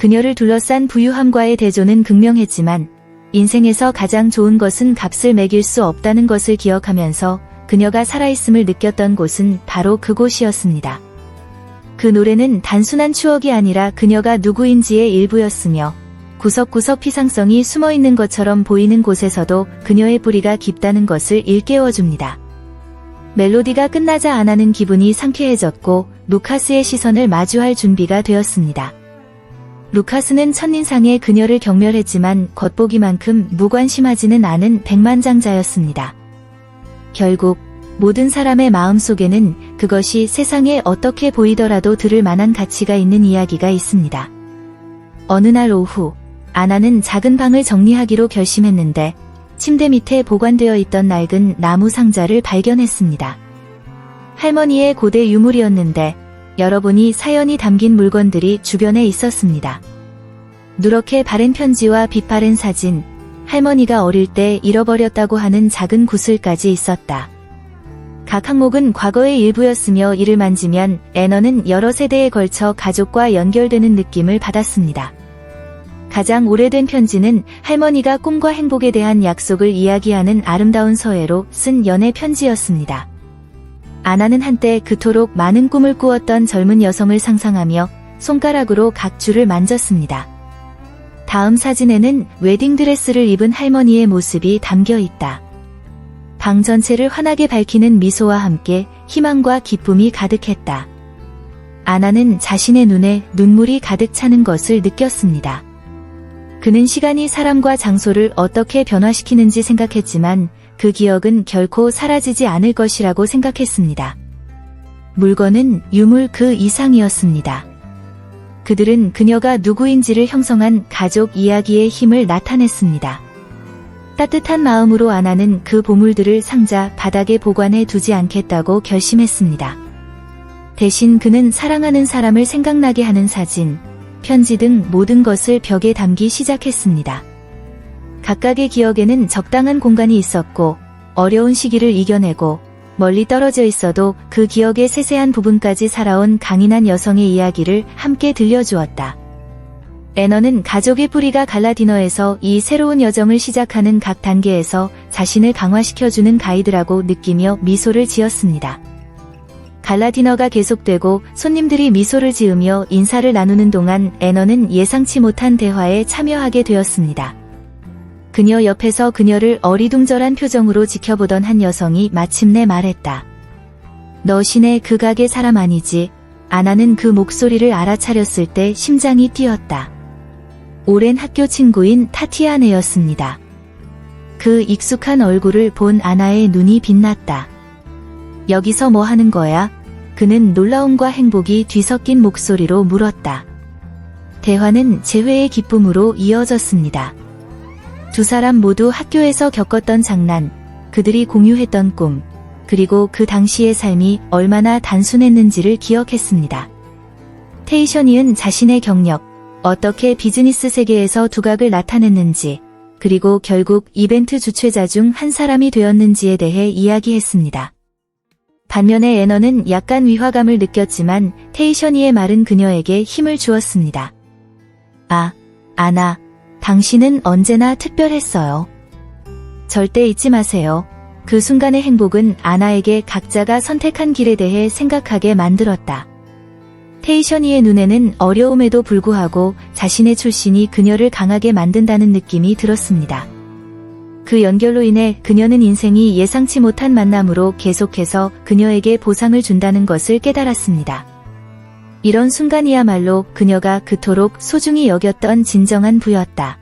그녀를 둘러싼 부유함과의 대조는 극명했지만 인생에서 가장 좋은 것은 값을 매길 수 없다는 것을 기억하면서 그녀가 살아있음을 느꼈던 곳은 바로 그곳이었습니다. 그 노래는 단순한 추억이 아니라 그녀가 누구인지의 일부였으며 구석구석 피상성이 숨어있는 것처럼 보이는 곳에서도 그녀의 뿌리가 깊다는 것을 일깨워줍니다. 멜로디가 끝나자 아나는 기분이 상쾌해졌고 루카스의 시선을 마주할 준비가 되었습니다. 루카스는 첫인상에 그녀를 경멸했지만 겉보기만큼 무관심하지는 않은 백만장자였습니다. 결국 모든 사람의 마음속에는 그것이 세상에 어떻게 보이더라도 들을 만한 가치가 있는 이야기가 있습니다. 어느 날 오후 아나는 작은 방을 정리하기로 결심했는데 침대 밑에 보관되어 있던 낡은 나무 상자를 발견했습니다. 할머니의 고대 유물이었는데 열어보니 사연이 담긴 물건들이 주변에 있었습니다. 누렇게 바른 편지와 빛 바랜 사진, 할머니가 어릴 때 잃어버렸다고 하는 작은 구슬까지 있었다. 각 항목은 과거의 일부였으며 이를 만지면 애너는 여러 세대에 걸쳐 가족과 연결되는 느낌을 받았습니다. 가장 오래된 편지는 할머니가 꿈과 행복에 대한 약속을 이야기하는 아름다운 서예로 쓴 연애 편지였습니다. 아나는 한때 그토록 많은 꿈을 꾸었던 젊은 여성을 상상하며 손가락으로 각 줄을 만졌습니다. 다음 사진에는 웨딩드레스를 입은 할머니의 모습이 담겨 있다. 방 전체를 환하게 밝히는 미소와 함께 희망과 기쁨이 가득했다. 아나는 자신의 눈에 눈물이 가득 차는 것을 느꼈습니다. 그는 시간이 사람과 장소를 어떻게 변화시키는지 생각했지만 그 기억은 결코 사라지지 않을 것이라고 생각했습니다. 물건은 유물 그 이상이었습니다. 그들은 그녀가 누구인지를 형성한 가족 이야기의 힘을 나타냈습니다. 따뜻한 마음으로 아나는 그 보물들을 상자 바닥에 보관해 두지 않겠다고 결심했습니다. 대신 그는 사랑하는 사람을 생각나게 하는 사진, 편지 등 모든 것을 벽에 담기 시작했습니다. 각각의 기억에는 적당한 공간이 있었고 어려운 시기를 이겨내고 멀리 떨어져 있어도 그 기억의 세세한 부분까지 살아온 강인한 여성의 이야기를 함께 들려주었다. 애너는 가족의 뿌리가 갈라디너에서 이 새로운 여정을 시작하는 각 단계에서 자신을 강화시켜주는 가이드라고 느끼며 미소를 지었습니다. 갈라디너가 계속되고 손님들이 미소를 지으며 인사를 나누는 동안 애너는 예상치 못한 대화에 참여하게 되었습니다. 그녀 옆에서 그녀를 어리둥절한 표정으로 지켜보던 한 여성이 마침내 말했다. 너 시내 그 가게 사람 아니지? 아나는 그 목소리를 알아차렸을 때 심장이 뛰었다. 오랜 학교 친구인 타티아네였습니다. 그 익숙한 얼굴을 본 아나의 눈이 빛났다. 여기서 뭐 하는 거야? 그는 놀라움과 행복이 뒤섞인 목소리로 물었다. 대화는 재회의 기쁨으로 이어졌습니다. 두 사람 모두 학교에서 겪었던 장난, 그들이 공유했던 꿈, 그리고 그 당시의 삶이 얼마나 단순했는지를 기억했습니다. 테이션이은 자신의 경력, 어떻게 비즈니스 세계에서 두각을 나타냈는지, 그리고 결국 이벤트 주최자 중 한 사람이 되었는지에 대해 이야기했습니다. 반면에 애너는 약간 위화감을 느꼈지만 테이션이의 말은 그녀에게 힘을 주었습니다. 아나, 당신은 언제나 특별했어요. 절대 잊지 마세요. 그 순간의 행복은 아나에게 각자가 선택한 길에 대해 생각하게 만들었다. 테이션이의 눈에는 어려움에도 불구하고 자신의 출신이 그녀를 강하게 만든다는 느낌이 들었습니다. 그 연결로 인해 그녀는 인생이 예상치 못한 만남으로 계속해서 그녀에게 보상을 준다는 것을 깨달았습니다. 이런 순간이야말로 그녀가 그토록 소중히 여겼던 진정한 부였다.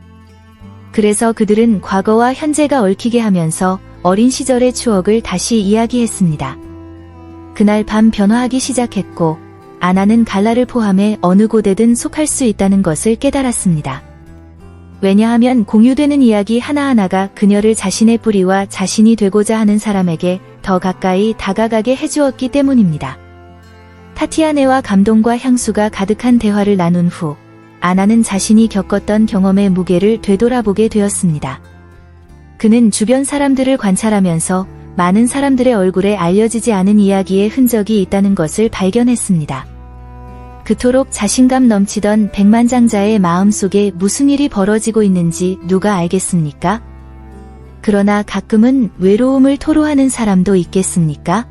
그래서 그들은 과거와 현재가 얽히게 하면서 어린 시절의 추억을 다시 이야기했습니다. 그날 밤 변화하기 시작했고 아나는 갈라를 포함해 어느 곳에든 속할 수 있다는 것을 깨달았습니다. 왜냐하면 공유되는 이야기 하나하나가 그녀를 자신의 뿌리와 자신이 되고자 하는 사람에게 더 가까이 다가가게 해주었기 때문입니다. 타티아네와 감동과 향수가 가득한 대화를 나눈 후 아나는 자신이 겪었던 경험의 무게를 되돌아보게 되었습니다. 그는 주변 사람들을 관찰하면서 많은 사람들의 얼굴에 알려지지 않은 이야기의 흔적이 있다는 것을 발견했습니다. 그토록 자신감 넘치던 백만장자의 마음속에 무슨 일이 벌어지고 있는지 누가 알겠습니까? 그러나 가끔은 외로움을 토로하는 사람도 있겠습니까?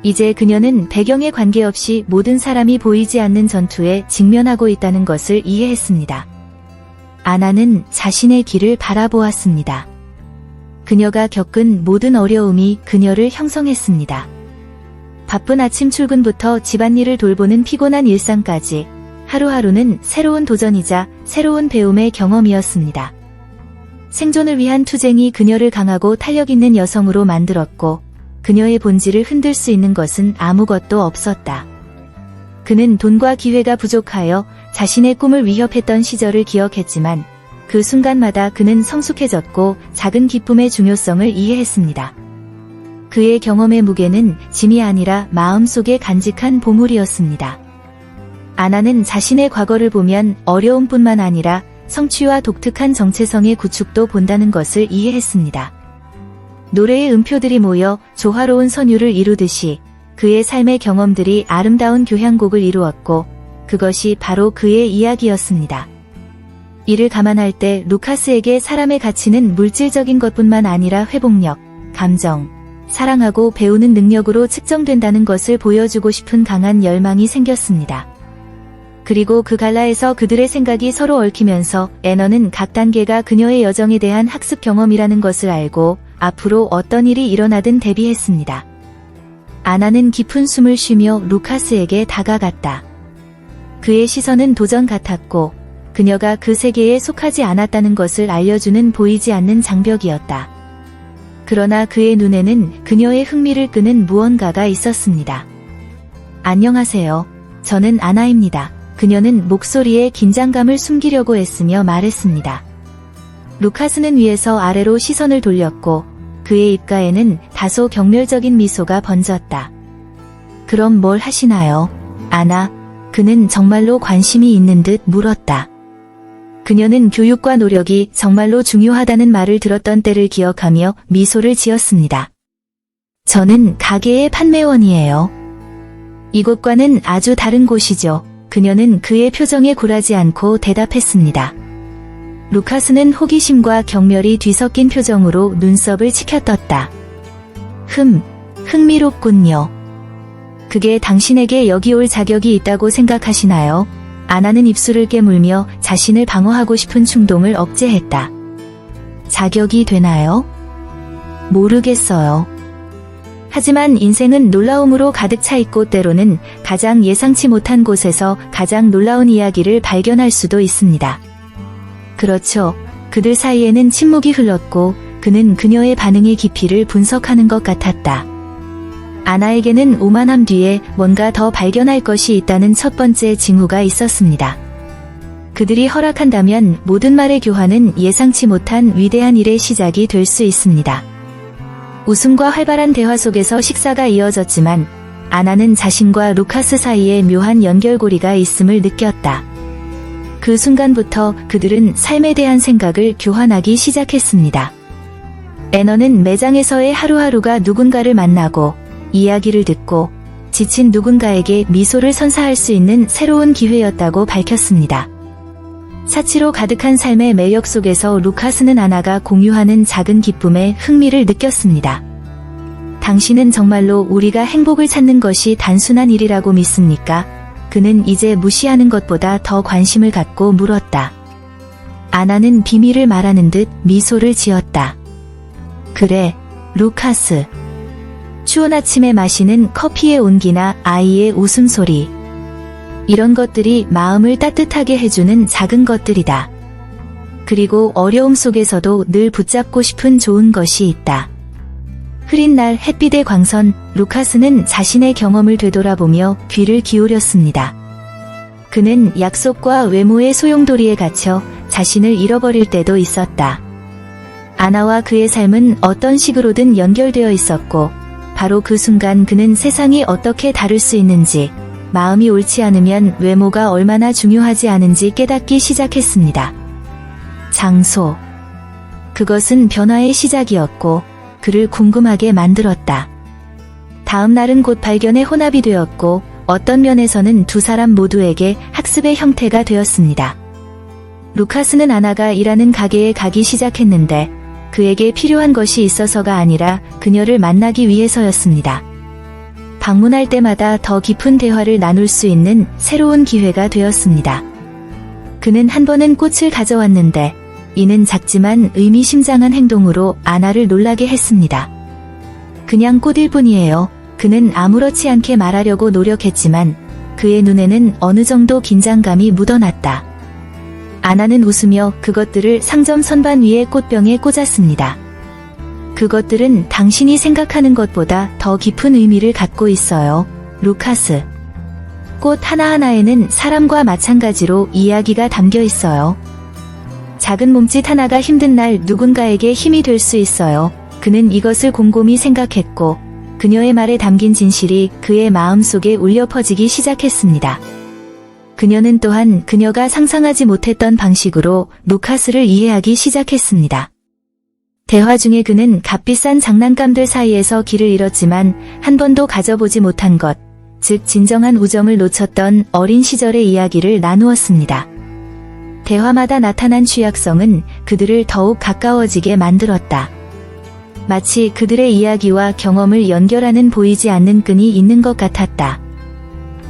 이제 그녀는 배경에 관계없이 모든 사람이 보이지 않는 전투에 직면하고 있다는 것을 이해했습니다. 아나는 자신의 길을 바라보았습니다. 그녀가 겪은 모든 어려움이 그녀를 형성했습니다. 바쁜 아침 출근부터 집안일을 돌보는 피곤한 일상까지 하루하루는 새로운 도전이자 새로운 배움의 경험이었습니다. 생존을 위한 투쟁이 그녀를 강하고 탄력 있는 여성으로 만들었고 그녀의 본질을 흔들 수 있는 것은 아무것도 없었다. 그는 돈과 기회가 부족하여 자신의 꿈을 위협했던 시절을 기억했지만 그 순간마다 그는 성숙해졌고 작은 기쁨의 중요성을 이해했습니다. 그의 경험의 무게는 짐이 아니라 마음속에 간직한 보물이었습니다. 아나는 자신의 과거를 보면 어려움뿐만 아니라 성취와 독특한 정체성의 구축도 본다는 것을 이해했습니다. 노래의 음표들이 모여 조화로운 선율을 이루듯이 그의 삶의 경험들이 아름다운 교향곡을 이루었고 그것이 바로 그의 이야기였습니다. 이를 감안할 때 루카스에게 사람의 가치는 물질적인 것뿐만 아니라 회복력, 감정, 사랑하고 배우는 능력으로 측정된다는 것을 보여주고 싶은 강한 열망이 생겼습니다. 그리고 그 갈라에서 그들의 생각이 서로 얽히면서 애너는 각 단계가 그녀의 여정에 대한 학습 경험이라는 것을 알고 앞으로 어떤 일이 일어나든 대비했습니다. 아나는 깊은 숨을 쉬며 루카스에게 다가갔다. 그의 시선은 도전 같았고 그녀가 그 세계에 속하지 않았다는 것을 알려주는 보이지 않는 장벽이었다. 그러나 그의 눈에는 그녀의 흥미를 끄는 무언가가 있었습니다. 안녕하세요. 저는 아나입니다. 그녀는 목소리에 긴장감을 숨기려고 애쓰며 말했습니다. 루카스는 위에서 아래로 시선을 돌렸고 그의 입가에는 다소 경멸적인 미소가 번졌다. 그럼 뭘 하시나요? 아나, 그는 정말로 관심이 있는 듯 물었다. 그녀는 교육과 노력이 정말로 중요하다는 말을 들었던 때를 기억하며 미소를 지었습니다. 저는 가게의 판매원이에요. 이곳과는 아주 다른 곳이죠. 그녀는 그의 표정에 굴하지 않고 대답했습니다. 루카스는 호기심과 경멸이 뒤섞인 표정으로 눈썹을 치켜떴다. 흥미롭군요. 그게 당신에게 여기 올 자격이 있다고 생각하시나요? 아나는 입술을 깨물며 자신을 방어하고 싶은 충동을 억제했다. 자격이 되나요? 모르겠어요. 하지만 인생은 놀라움으로 가득 차 있고 때로는 가장 예상치 못한 곳에서 가장 놀라운 이야기를 발견할 수도 있습니다. 그렇죠. 그들 사이에는 침묵이 흘렀고 그는 그녀의 반응의 깊이를 분석하는 것 같았다. 아나에게는 오만함 뒤에 뭔가 더 발견할 것이 있다는 첫 번째 징후가 있었습니다. 그들이 허락한다면 모든 말의 교환은 예상치 못한 위대한 일의 시작이 될 수 있습니다. 웃음과 활발한 대화 속에서 식사가 이어졌지만 아나는 자신과 루카스 사이에 묘한 연결고리가 있음을 느꼈다. 그 순간부터 그들은 삶에 대한 생각을 교환하기 시작했습니다. 애너는 매장에서의 하루하루가 누군가를 만나고 이야기를 듣고 지친 누군가에게 미소를 선사할 수 있는 새로운 기회였다고 밝혔습니다. 사치로 가득한 삶의 매력 속에서 루카스는 아나가 공유하는 작은 기쁨에 흥미를 느꼈습니다. 당신은 정말로 우리가 행복을 찾는 것이 단순한 일이라고 믿습니까? 그는 이제 무시하는 것보다 더 관심을 갖고 물었다. 아나는 비밀을 말하는 듯 미소를 지었다. 그래, 루카스. 추운 아침에 마시는 커피의 온기나 아이의 웃음소리. 이런 것들이 마음을 따뜻하게 해주는 작은 것들이다. 그리고 어려움 속에서도 늘 붙잡고 싶은 좋은 것이 있다. 흐린 날 햇빛의 광선, 루카스는 자신의 경험을 되돌아보며 귀를 기울였습니다. 그는 약속과 외모의 소용돌이에 갇혀 자신을 잃어버릴 때도 있었다. 아나와 그의 삶은 어떤 식으로든 연결되어 있었고 바로 그 순간 그는 세상이 어떻게 다를 수 있는지, 마음이 옳지 않으면 외모가 얼마나 중요하지 않은지 깨닫기 시작했습니다. 장소. 그것은 변화의 시작이었고 그를 궁금하게 만들었다. 다음 날은 곧 발견의 혼합이 되었고 어떤 면에서는 두 사람 모두에게 학습의 형태가 되었습니다. 루카스는 아나가 일하는 가게에 가기 시작했는데 그에게 필요한 것이 있어서가 아니라 그녀를 만나기 위해서였습니다. 방문할 때마다 더 깊은 대화를 나눌 수 있는 새로운 기회가 되었습니다. 그는 한 번은 꽃을 가져왔는데 이는 작지만 의미심장한 행동으로 아나를 놀라게 했습니다. 그냥 꽃일 뿐이에요. 그는 아무렇지 않게 말하려고 노력했지만 그의 눈에는 어느 정도 긴장감이 묻어났다. 아나는 웃으며 그것들을 상점 선반 위에 꽃병에 꽂았습니다. 그것들은 당신이 생각하는 것보다 더 깊은 의미를 갖고 있어요, 루카스. 꽃 하나하나에는 사람과 마찬가지로 이야기가 담겨 있어요. 작은 몸짓 하나가 힘든 날 누군가에게 힘이 될 수 있어요. 그는 이것을 곰곰이 생각했고 그녀의 말에 담긴 진실이 그의 마음속에 울려 퍼지기 시작했습니다. 그녀는 또한 그녀가 상상하지 못했던 방식으로 루카스를 이해하기 시작했습니다. 대화 중에 그는 값비싼 장난감들 사이에서 길을 잃었지만 한 번도 가져보지 못한 것, 즉 진정한 우정을 놓쳤던 어린 시절의 이야기를 나누었습니다. 대화마다 나타난 취약성은 그들을 더욱 가까워지게 만들었다. 마치 그들의 이야기와 경험을 연결하는 보이지 않는 끈이 있는 것 같았다.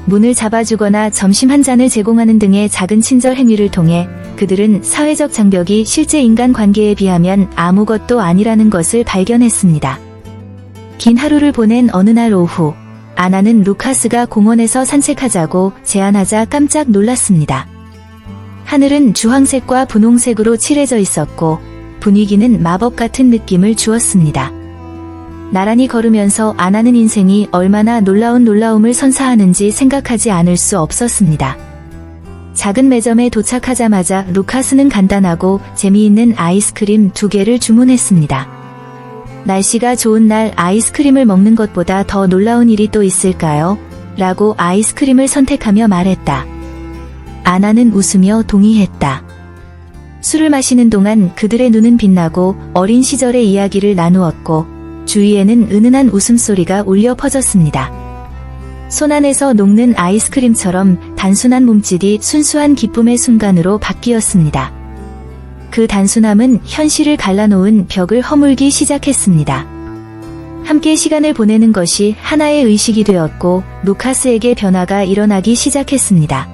문을 잡아주거나 점심 한 잔을 제공하는 등의 작은 친절 행위를 통해 그들은 사회적 장벽이 실제 인간 관계에 비하면 아무것도 아니라는 것을 발견했습니다. 긴 하루를 보낸 어느 날 오후, 아나는 루카스가 공원에서 산책하자고 제안하자 깜짝 놀랐습니다. 하늘은 주황색과 분홍색으로 칠해져 있었고 분위기는 마법 같은 느낌을 주었습니다. 나란히 걸으면서 아나는 인생이 얼마나 놀라운 놀라움을 선사하는지 생각하지 않을 수 없었습니다. 작은 매점에 도착하자마자 루카스는 간단하고 재미있는 아이스크림 2개를 주문했습니다. 날씨가 좋은 날 아이스크림을 먹는 것보다 더 놀라운 일이 또 있을까요? 라고 아이스크림을 선택하며 말했다. 아나는 웃으며 동의했다. 술을 마시는 동안 그들의 눈은 빛나고 어린 시절의 이야기를 나누었고 주위에는 은은한 웃음소리가 울려 퍼졌습니다. 손안에서 녹는 아이스크림처럼 단순한 몸짓이 순수한 기쁨의 순간으로 바뀌었습니다. 그 단순함은 현실을 갈라놓은 벽을 허물기 시작했습니다. 함께 시간을 보내는 것이 하나의 의식이 되었고 루카스에게 변화가 일어나기 시작했습니다.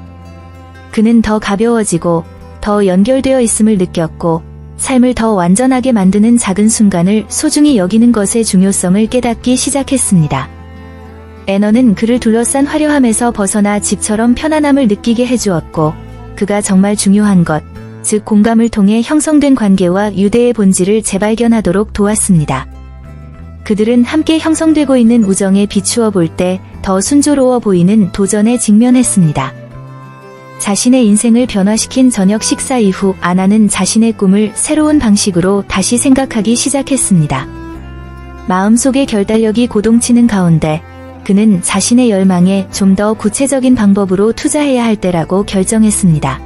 그는 더 가벼워지고 더 연결되어 있음을 느꼈고 삶을 더 완전하게 만드는 작은 순간을 소중히 여기는 것의 중요성을 깨닫기 시작했습니다. 애너는 그를 둘러싼 화려함에서 벗어나 집처럼 편안함을 느끼게 해주었고 그가 정말 중요한 것, 즉 공감을 통해 형성된 관계와 유대의 본질을 재발견하도록 도왔습니다. 그들은 함께 형성되고 있는 우정에 비추어 볼 때 더 순조로워 보이는 도전에 직면했습니다. 자신의 인생을 변화시킨 저녁 식사 이후 아나는 자신의 꿈을 새로운 방식으로 다시 생각하기 시작했습니다. 마음속의 결단력이 고동치는 가운데 그는 자신의 열망에 좀 더 구체적인 방법으로 투자해야 할 때라고 결정했습니다.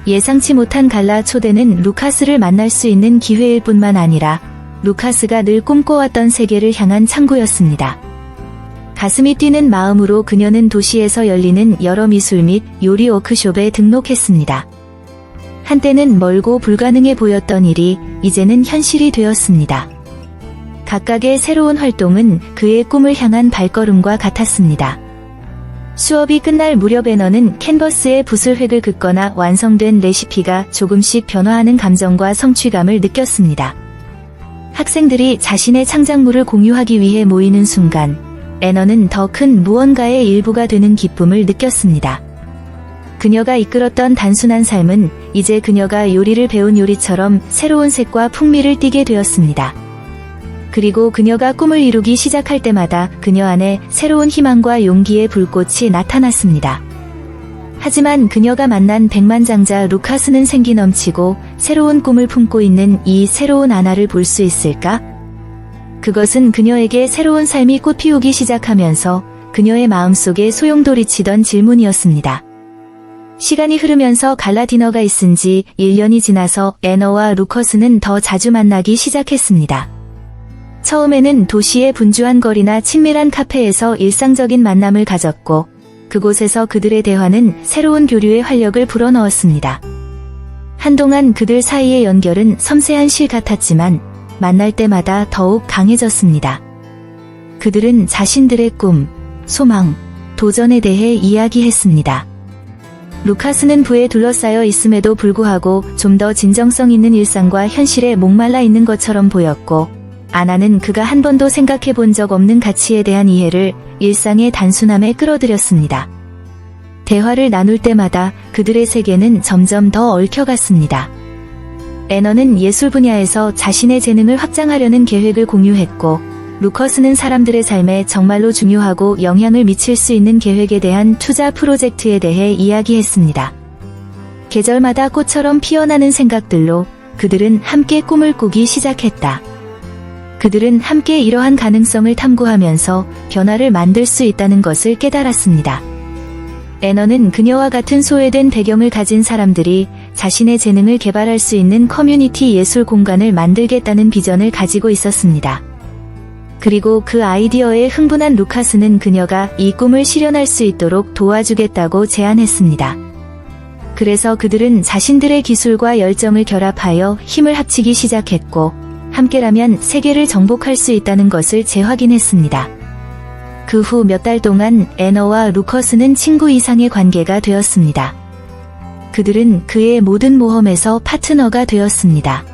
예상치 못한 갈라 초대는 루카스를 만날 수 있는 기회일 뿐만 아니라 루카스가 늘 꿈꿔왔던 세계를 향한 창구였습니다. 가슴이 뛰는 마음으로 그녀는 도시에서 열리는 여러 미술 및 요리 워크숍에 등록했습니다. 한때는 멀고 불가능해 보였던 일이 이제는 현실이 되었습니다. 각각의 새로운 활동은 그의 꿈을 향한 발걸음과 같았습니다. 수업이 끝날 무렵 애너는 캔버스에 붓을 획을 긋거나 완성된 레시피가 조금씩 변화하는 감정과 성취감을 느꼈습니다. 학생들이 자신의 창작물을 공유하기 위해 모이는 순간 애너는 더 큰 무언가의 일부가 되는 기쁨을 느꼈습니다. 그녀가 이끌었던 단순한 삶은 이제 그녀가 요리를 배운 요리처럼 새로운 색과 풍미를 띠게 되었습니다. 그리고 그녀가 꿈을 이루기 시작할 때마다 그녀 안에 새로운 희망과 용기의 불꽃이 나타났습니다. 하지만 그녀가 만난 백만장자 루카스는 생기 넘치고 새로운 꿈을 품고 있는 이 새로운 아나를 볼 수 있을까? 그것은 그녀에게 새로운 삶이 꽃피우기 시작하면서 그녀의 마음속에 소용돌이치던 질문이었습니다. 시간이 흐르면서 갈라 디너가 있은 지 1년이 지나서 애너와 루커스는 더 자주 만나기 시작했습니다. 처음에는 도시의 분주한 거리나 친밀한 카페에서 일상적인 만남을 가졌고 그곳에서 그들의 대화는 새로운 교류의 활력을 불어넣었습니다. 한동안 그들 사이의 연결은 섬세한 실 같았지만 만날 때마다 더욱 강해졌습니다. 그들은 자신들의 꿈, 소망, 도전에 대해 이야기했습니다. 루카스는 부에 둘러싸여 있음에도 불구하고 좀 더 진정성 있는 일상과 현실에 목말라 있는 것처럼 보였고, 아나는 그가 한 번도 생각해 본 적 없는 가치에 대한 이해를 일상의 단순함에 끌어들였습니다. 대화를 나눌 때마다 그들의 세계는 점점 더 얽혀갔습니다. 애너는 예술 분야에서 자신의 재능을 확장하려는 계획을 공유했고, 루커스는 사람들의 삶에 정말로 중요하고 영향을 미칠 수 있는 계획에 대한 투자 프로젝트에 대해 이야기했습니다. 계절마다 꽃처럼 피어나는 생각들로 그들은 함께 꿈을 꾸기 시작했다. 그들은 함께 이러한 가능성을 탐구하면서 변화를 만들 수 있다는 것을 깨달았습니다. 애너는 그녀와 같은 소외된 배경을 가진 사람들이 자신의 재능을 개발할 수 있는 커뮤니티 예술 공간을 만들겠다는 비전을 가지고 있었습니다. 그리고 그 아이디어에 흥분한 루카스는 그녀가 이 꿈을 실현할 수 있도록 도와주겠다고 제안했습니다. 그래서 그들은 자신들의 기술과 열정을 결합하여 힘을 합치기 시작했고, 함께라면 세계를 정복할 수 있다는 것을 재확인했습니다. 그 후 몇 달 동안 애너와 루커스는 친구 이상의 관계가 되었습니다. 그들은 그의 모든 모험에서 파트너가 되었습니다.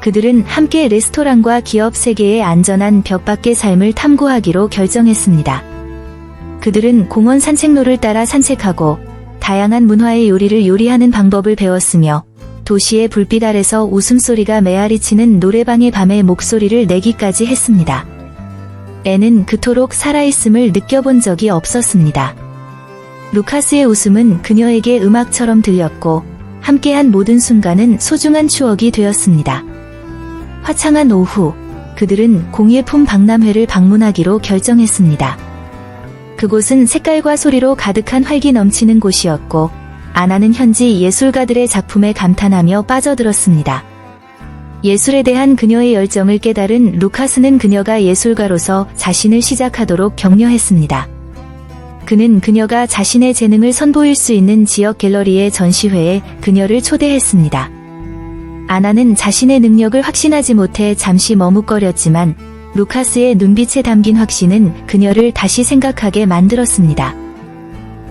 그들은 함께 레스토랑과 기업 세계의 안전한 벽 밖의 삶을 탐구하기로 결정했습니다. 그들은 공원 산책로를 따라 산책하고 다양한 문화의 요리를 요리하는 방법을 배웠으며 도시의 불빛 아래서 웃음소리가 메아리치는 노래방의 밤에 목소리를 내기까지 했습니다. 애는 그토록 살아있음을 느껴본 적이 없었습니다. 루카스의 웃음은 그녀에게 음악처럼 들렸고 함께한 모든 순간은 소중한 추억이 되었습니다. 화창한 오후, 그들은 공예품 박람회를 방문하기로 결정했습니다. 그곳은 색깔과 소리로 가득한 활기 넘치는 곳이었고, 아나는 현지 예술가들의 작품에 감탄하며 빠져들었습니다. 예술에 대한 그녀의 열정을 깨달은 루카스는 그녀가 예술가로서 자신을 시작하도록 격려했습니다. 그는 그녀가 자신의 재능을 선보일 수 있는 지역 갤러리의 전시회에 그녀를 초대했습니다. 아나는 자신의 능력을 확신하지 못해 잠시 머뭇거렸지만 루카스의 눈빛에 담긴 확신은 그녀를 다시 생각하게 만들었습니다.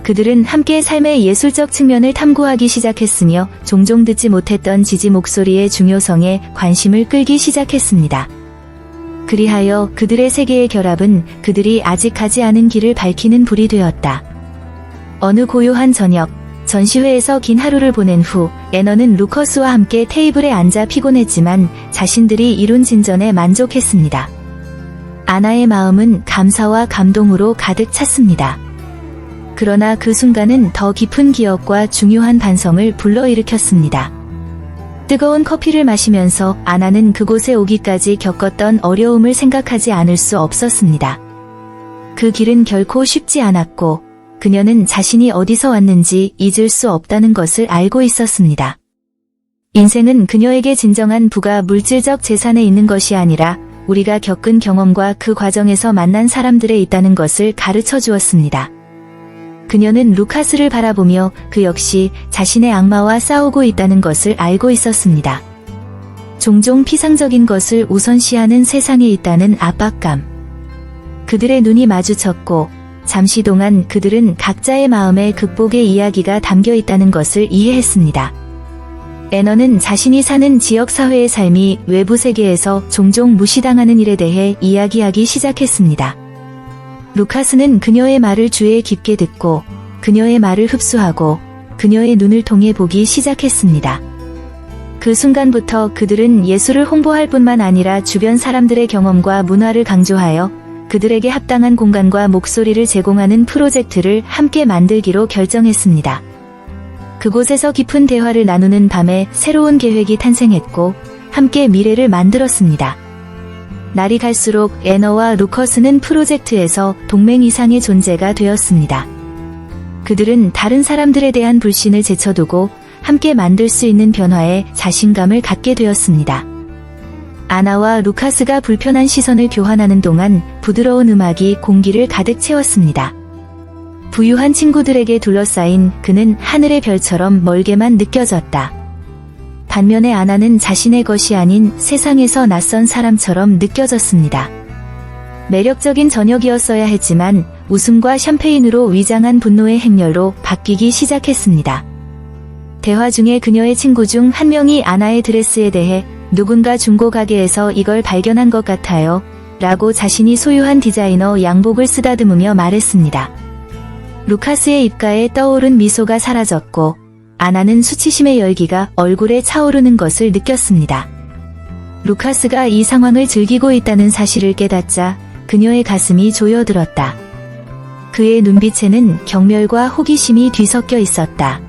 그들은 함께 삶의 예술적 측면을 탐구하기 시작했으며 종종 듣지 못했던 지지 목소리의 중요성에 관심을 끌기 시작했습니다. 그리하여 그들의 세계의 결합은 그들이 아직 가지 않은 길을 밝히는 불이 되었다. 어느 고요한 저녁, 전시회에서 긴 하루를 보낸 후 애너는 루커스와 함께 테이블에 앉아 피곤했지만 자신들이 이룬 진전에 만족했습니다. 아나의 마음은 감사와 감동으로 가득 찼습니다. 그러나 그 순간은 더 깊은 기억과 중요한 반성을 불러일으켰습니다. 뜨거운 커피를 마시면서 아나는 그곳에 오기까지 겪었던 어려움을 생각하지 않을 수 없었습니다. 그 길은 결코 쉽지 않았고 그녀는 자신이 어디서 왔는지 잊을 수 없다는 것을 알고 있었습니다. 인생은 그녀에게 진정한 부가 물질적 재산에 있는 것이 아니라 우리가 겪은 경험과 그 과정에서 만난 사람들에 있다는 것을 가르쳐 주었습니다. 그녀는 루카스를 바라보며 그 역시 자신의 악마와 싸우고 있다는 것을 알고 있었습니다. 종종 피상적인 것을 우선시하는 세상에 있다는 압박감. 그들의 눈이 마주쳤고 잠시 동안 그들은 각자의 마음에 극복의 이야기가 담겨 있다는 것을 이해했습니다. 애너는 자신이 사는 지역사회의 삶이 외부 세계에서 종종 무시당하는 일에 대해 이야기하기 시작했습니다. 루카스는 그녀의 말을 주의 깊게 듣고 그녀의 말을 흡수하고 그녀의 눈을 통해 보기 시작했습니다. 그 순간부터 그들은 예술을 홍보할 뿐만 아니라 주변 사람들의 경험과 문화를 강조하여 그들에게 합당한 공간과 목소리를 제공하는 프로젝트를 함께 만들기로 결정했습니다. 그곳에서 깊은 대화를 나누는 밤에 새로운 계획이 탄생했고 함께 미래를 만들었습니다. 날이 갈수록 애너와 루커스는 프로젝트에서 동맹 이상의 존재가 되었습니다. 그들은 다른 사람들에 대한 불신을 제쳐두고 함께 만들 수 있는 변화에 자신감을 갖게 되었습니다. 아나와 루카스가 불편한 시선을 교환하는 동안 부드러운 음악이 공기를 가득 채웠습니다. 부유한 친구들에게 둘러싸인 그는 하늘의 별처럼 멀게만 느껴졌다. 반면에 아나는 자신의 것이 아닌 세상에서 낯선 사람처럼 느껴졌습니다. 매력적인 저녁이었어야 했지만 웃음과 샴페인으로 위장한 분노의 행렬로 바뀌기 시작했습니다. 대화 중에 그녀의 친구 중 한 명이 아나의 드레스에 대해 누군가 중고 가게에서 이걸 발견한 것 같아요 라고 자신이 소유한 디자이너 양복을 쓰다듬으며 말했습니다. 루카스의 입가에 떠오른 미소가 사라졌고 아나는 수치심의 열기가 얼굴에 차오르는 것을 느꼈습니다. 루카스가 이 상황을 즐기고 있다는 사실을 깨닫자 그녀의 가슴이 조여들었다. 그의 눈빛에는 경멸과 호기심이 뒤섞여 있었다.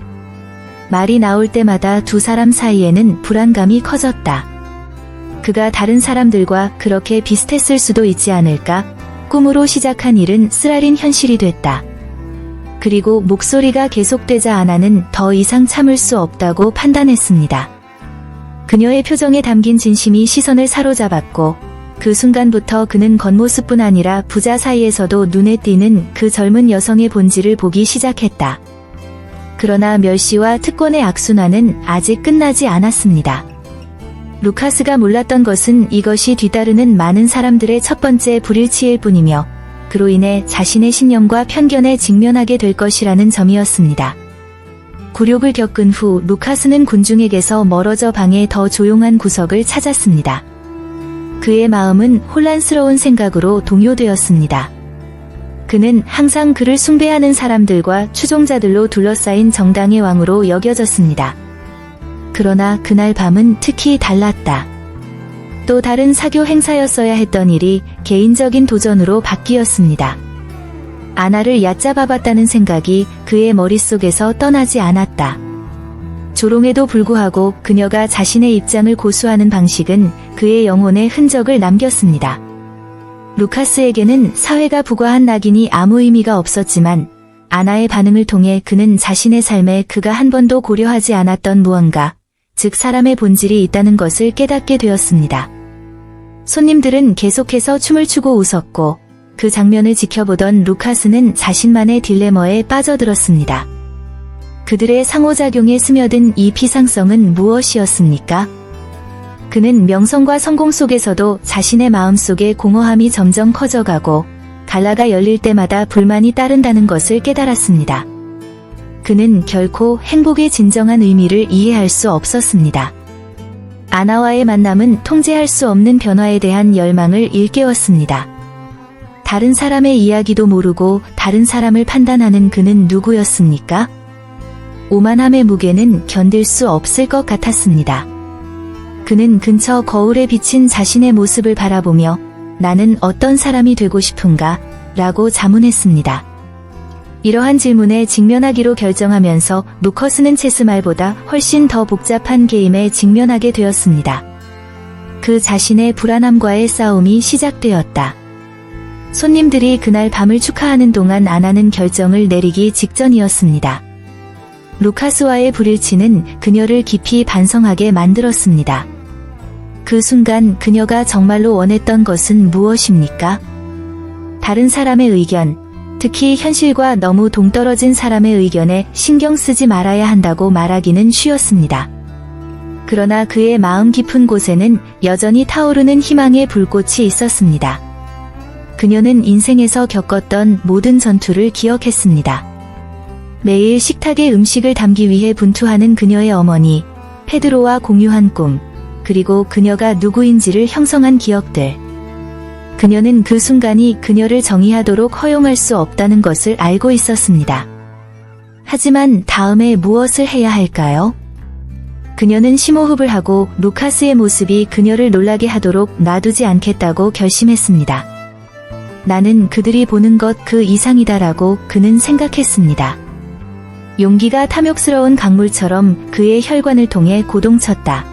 말이 나올 때마다 두 사람 사이에는 불안감이 커졌다. 그가 다른 사람들과 그렇게 비슷했을 수도 있지 않을까? 꿈으로 시작한 일은 쓰라린 현실이 됐다. 그리고 목소리가 계속되자 아나는 더 이상 참을 수 없다고 판단했습니다. 그녀의 표정에 담긴 진심이 시선을 사로잡았고 그 순간부터 그는 겉모습뿐 아니라 부자 사이에서도 눈에 띄는 그 젊은 여성의 본질을 보기 시작했다. 그러나 멸시와 특권의 악순환은 아직 끝나지 않았습니다. 루카스가 몰랐던 것은 이것이 뒤따르는 많은 사람들의 첫 번째 불일치일 뿐이며 그로 인해 자신의 신념과 편견에 직면하게 될 것이라는 점이었습니다. 굴욕을 겪은 후 루카스는 군중에게서 멀어져 방의 더 조용한 구석을 찾았습니다. 그의 마음은 혼란스러운 생각으로 동요되었습니다. 그는 항상 그를 숭배하는 사람들과 추종자들로 둘러싸인 정당의 왕으로 여겨졌습니다. 그러나 그날 밤은 특히 달랐다. 또 다른 사교 행사였어야 했던 일이 개인적인 도전으로 바뀌었습니다. 아나를 얕잡아봤다는 생각이 그의 머릿속에서 떠나지 않았다. 조롱에도 불구하고 그녀가 자신의 입장을 고수하는 방식은 그의 영혼에 흔적을 남겼습니다. 루카스에게는 사회가 부과한 낙인이 아무 의미가 없었지만 아나의 반응을 통해 그는 자신의 삶에 그가 한 번도 고려하지 않았던 무언가, 즉 사람의 본질이 있다는 것을 깨닫게 되었습니다. 손님들은 계속해서 춤을 추고 웃었고 그 장면을 지켜보던 루카스는 자신만의 딜레마에 빠져들었습니다. 그들의 상호작용에 스며든 이 피상성은 무엇이었습니까? 그는 명성과 성공 속에서도 자신의 마음속의 공허함이 점점 커져가고 갈라가 열릴 때마다 불만이 따른다는 것을 깨달았습니다. 그는 결코 행복의 진정한 의미를 이해할 수 없었습니다. 아나와의 만남은 통제할 수 없는 변화에 대한 열망을 일깨웠습니다. 다른 사람의 이야기도 모르고 다른 사람을 판단하는 그는 누구였습니까? 오만함의 무게는 견딜 수 없을 것 같았습니다. 그는 근처 거울에 비친 자신의 모습을 바라보며 나는 어떤 사람이 되고 싶은가? 라고 자문했습니다. 이러한 질문에 직면하기로 결정하면서 루커스는 체스 말보다 훨씬 더 복잡한 게임에 직면하게 되었습니다. 그 자신의 불안함과의 싸움이 시작되었다. 손님들이 그날 밤을 축하하는 동안 아나는 결정을 내리기 직전이었습니다. 루카스와의 불일치는 그녀를 깊이 반성하게 만들었습니다. 그 순간 그녀가 정말로 원했던 것은 무엇입니까? 다른 사람의 의견, 특히 현실과 너무 동떨어진 사람의 의견에 신경 쓰지 말아야 한다고 말하기는 쉬웠습니다. 그러나 그의 마음 깊은 곳에는 여전히 타오르는 희망의 불꽃이 있었습니다. 그녀는 인생에서 겪었던 모든 전투를 기억했습니다. 매일 식탁에 음식을 담기 위해 분투하는 그녀의 어머니, 페드로와 공유한 꿈, 그리고 그녀가 누구인지를 형성한 기억들. 그녀는 그 순간이 그녀를 정의하도록 허용할 수 없다는 것을 알고 있었습니다. 하지만 다음에 무엇을 해야 할까요? 그녀는 심호흡을 하고 루카스의 모습이 그녀를 놀라게 하도록 놔두지 않겠다고 결심했습니다. 나는 그들이 보는 것 그 이상이다라고 그는 생각했습니다. 용기가 탐욕스러운 강물처럼 그의 혈관을 통해 고동쳤다.